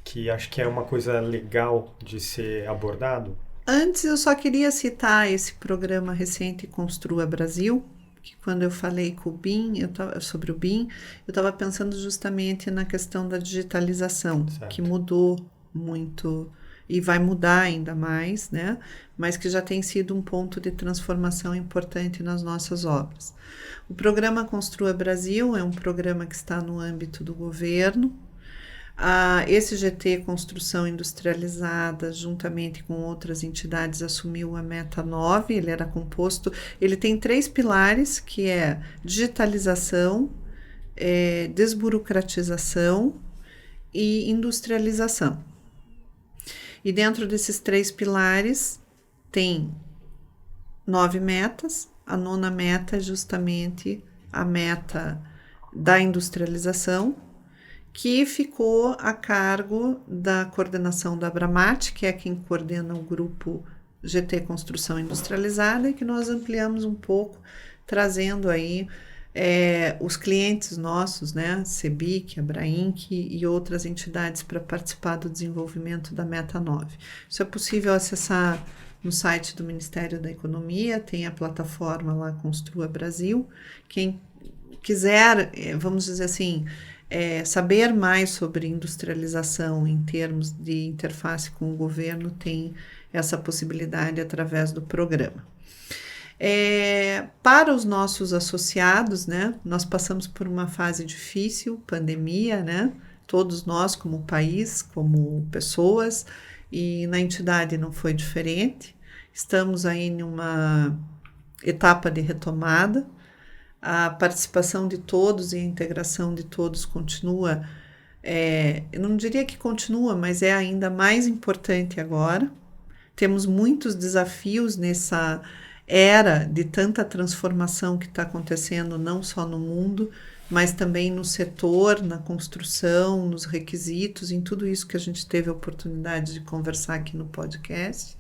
que acho que é uma coisa legal de ser abordado? Antes, eu só queria citar esse programa recente Construa Brasil, que quando eu falei com o BIM, sobre o BIM, eu estava pensando justamente na questão da digitalização, certo, que mudou muito e vai mudar ainda mais, né? Mas que já tem sido um ponto de transformação importante nas nossas obras. O programa Construa Brasil é um programa que está no âmbito do governo. Esse GT Construção Industrializada, juntamente com outras entidades, assumiu a Meta 9, ele tem 3 pilares, que é digitalização, desburocratização e industrialização. E dentro desses 3 pilares tem 9 metas. A 9ª meta é justamente a meta da industrialização, que ficou a cargo da coordenação da Abramat, que é quem coordena o grupo GT Construção Industrializada, e que nós ampliamos um pouco, trazendo aí os clientes nossos, né, CEBIC, Abrainc e outras entidades para participar do desenvolvimento da Meta 9. Isso é possível acessar no site do Ministério da Economia, tem a plataforma lá Construa Brasil. Quem quiser, vamos dizer assim, saber mais sobre industrialização em termos de interface com o governo, tem essa possibilidade através do programa. Para os nossos associados, né, nós passamos por uma fase difícil, pandemia, né, todos nós como país, como pessoas, e na entidade não foi diferente. Estamos aí em uma etapa de retomada. A participação de todos e a integração de todos continua, eu não diria que continua, mas é ainda mais importante agora. Temos muitos desafios nessa era de tanta transformação que está acontecendo, não só no mundo, mas também no setor, na construção, nos requisitos, em tudo isso que a gente teve a oportunidade de conversar aqui no podcast.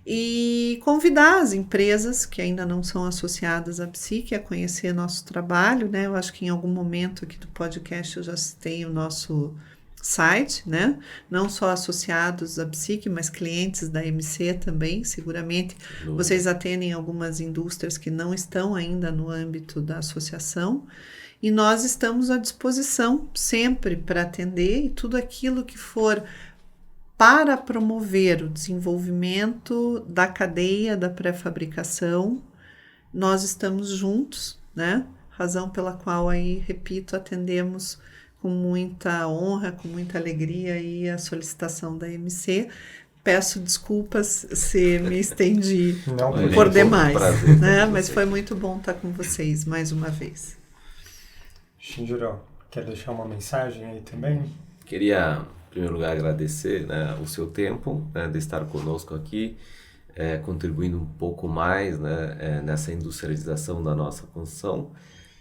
E convidar as empresas que ainda não são associadas à BSIC a conhecer nosso trabalho, né? Eu acho que em algum momento aqui do podcast eu já citei o nosso site, né? Não só associados à BSIC, mas clientes da MC também, seguramente. Vocês atendem algumas indústrias que não estão ainda no âmbito da associação, e nós estamos à disposição sempre para atender, e tudo aquilo que for para promover o desenvolvimento da cadeia da pré-fabricação, nós estamos juntos, né? Razão pela qual aí, repito, atendemos com muita honra, com muita alegria aí a solicitação da MC. Peço desculpas se me estendi por demais, né? Mas foi muito bom estar com vocês mais uma vez. Shinjiro, quer deixar uma mensagem aí também? Queria, em primeiro lugar, agradecer, né, o seu tempo, né, de estar conosco aqui. contribuindo um pouco mais, né, nessa industrialização da nossa construção,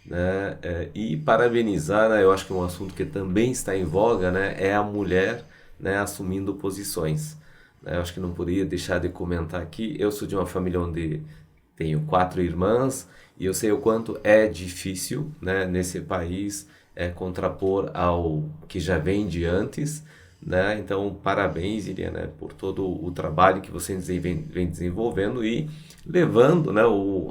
né, e parabenizar, né, eu acho que um assunto que também está em voga, né, é a mulher, né, assumindo posições. Eu acho que não poderia deixar de comentar aqui. Eu sou de uma família onde tenho 4 irmãs e eu sei o quanto é difícil, né, nesse país contrapor ao que já vem de antes, né? Então, parabéns, Iria, né, por todo o trabalho que você vem desenvolvendo e levando, né,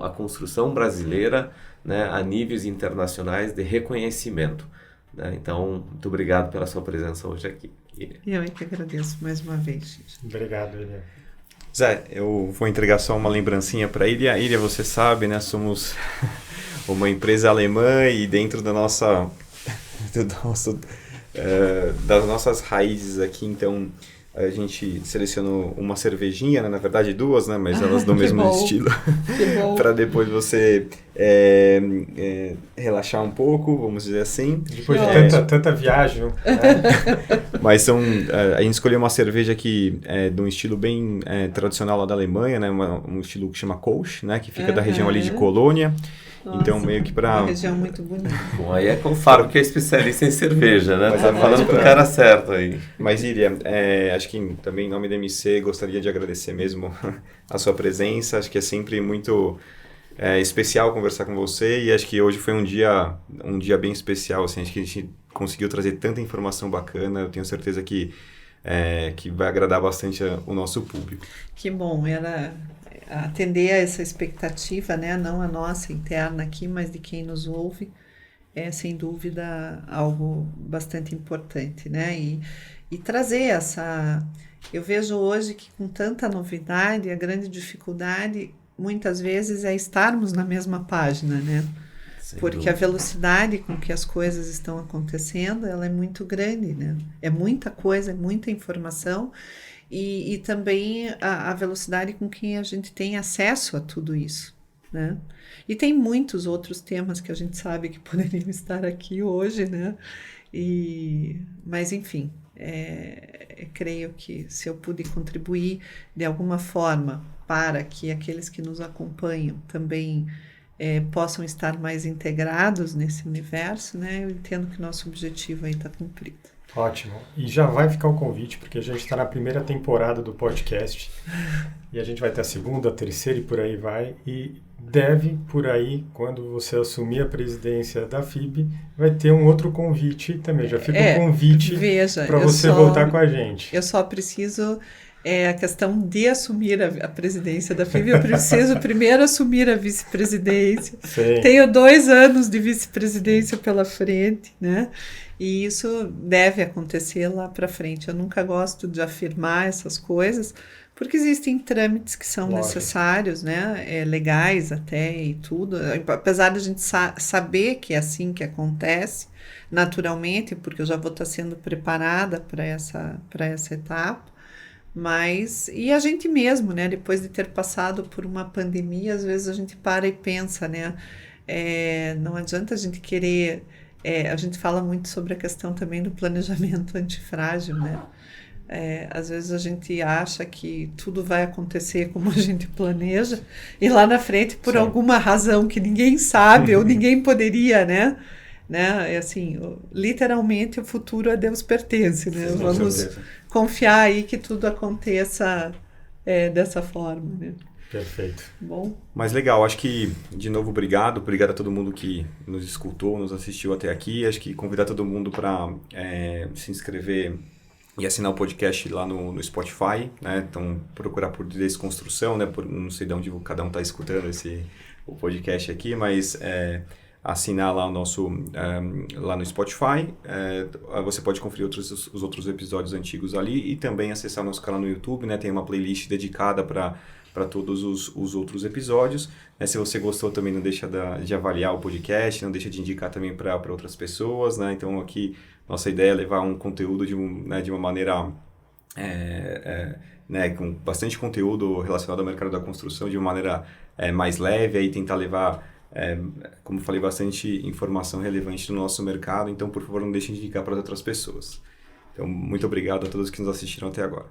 a construção brasileira, né, a níveis internacionais de reconhecimento, né? Então, muito obrigado pela sua presença hoje aqui, Iria. Eu é que agradeço mais uma vez. Obrigado, Iria. Zé, eu vou entregar só uma lembrancinha para a Iria. Iria, você sabe, né, somos uma empresa alemã e dentro da nossa... das nossas raízes aqui, então a gente selecionou uma cervejinha, né? Na verdade 2, né? Mas elas do mesmo estilo, para depois você relaxar um pouco, vamos dizer assim. Depois de tanta viagem. Né? Mas a gente escolheu uma cerveja que é de um estilo bem tradicional lá da Alemanha, né? Um estilo que chama Kolsch, né? Que fica da região ali de Colônia. Nossa, então, meio que para... Uma região muito bonita. Bom, aí é com o Fábio, que é especialista em cerveja, né? Mas Tá falando com o cara certo aí. Mas, Iria, acho que também em nome da MC, gostaria de agradecer mesmo a sua presença. Acho que é sempre muito especial conversar com você e acho que hoje foi um dia bem especial. Assim, acho que a gente conseguiu trazer tanta informação bacana. Eu tenho certeza que vai agradar bastante o nosso público. Que bom, era... atender a essa expectativa, né, não a nossa interna aqui, mas de quem nos ouve, é sem dúvida algo bastante importante, né, e trazer essa... Eu vejo hoje que com tanta novidade, a grande dificuldade muitas vezes é estarmos na mesma página, né, porque a velocidade com que as coisas estão acontecendo, ela é muito grande, né, é muita coisa, é muita informação. E também a velocidade com que a gente tem acesso a tudo isso, né? E tem muitos outros temas que a gente sabe que poderiam estar aqui hoje, né? Mas, enfim, creio que se eu puder contribuir de alguma forma para que aqueles que nos acompanham também possam estar mais integrados nesse universo, né? Eu entendo que nosso objetivo aí está cumprido. Ótimo. E já vai ficar o convite, porque a gente está na primeira temporada do podcast. E a gente vai ter a segunda, a terceira e por aí vai. E deve, por aí, quando você assumir a presidência da FIB, vai ter um outro convite também. Já fica um convite para você voltar com a gente. Eu só preciso... a questão de assumir a presidência da FIB, eu preciso primeiro assumir a vice-presidência. Sim. Tenho 2 anos de vice-presidência pela frente, né? E isso deve acontecer lá para frente. Eu nunca gosto de afirmar essas coisas, porque existem trâmites que são necessários, né? Legais até e tudo. Apesar de a gente saber que é assim que acontece, naturalmente, porque eu já vou estar sendo preparada para essa etapa. Mas, e a gente mesmo, né? Depois de ter passado por uma pandemia, às vezes a gente para e pensa, né? Não adianta a gente querer... a gente fala muito sobre a questão também do planejamento antifrágil, né? Às vezes a gente acha que tudo vai acontecer como a gente planeja e lá na frente, por alguma razão que ninguém sabe ou ninguém poderia, né? Assim, literalmente o futuro a Deus pertence, né? Sim, vamos confiar aí que tudo aconteça dessa forma, né? Perfeito. Bom. Mas legal, acho que, de novo, obrigado a todo mundo que nos escutou, nos assistiu até aqui. Acho que convidar todo mundo para se inscrever e assinar o podcast lá no Spotify, né? Então, procurar por Desconstrução, né? Não sei de onde cada um está escutando o podcast aqui, mas assinar lá lá no Spotify. Você pode conferir os outros episódios antigos ali e também acessar nosso canal no YouTube, né? Tem uma playlist dedicada para todos os outros episódios. Se você gostou, também não deixa de avaliar o podcast, não deixa de indicar também para outras pessoas, né? Então, aqui, nossa ideia é levar um conteúdo de uma maneira... com bastante conteúdo relacionado ao mercado da construção, de uma maneira mais leve, e tentar levar, como falei, bastante informação relevante no nosso mercado. Então, por favor, não deixem de indicar para outras pessoas. Então, muito obrigado a todos que nos assistiram até agora.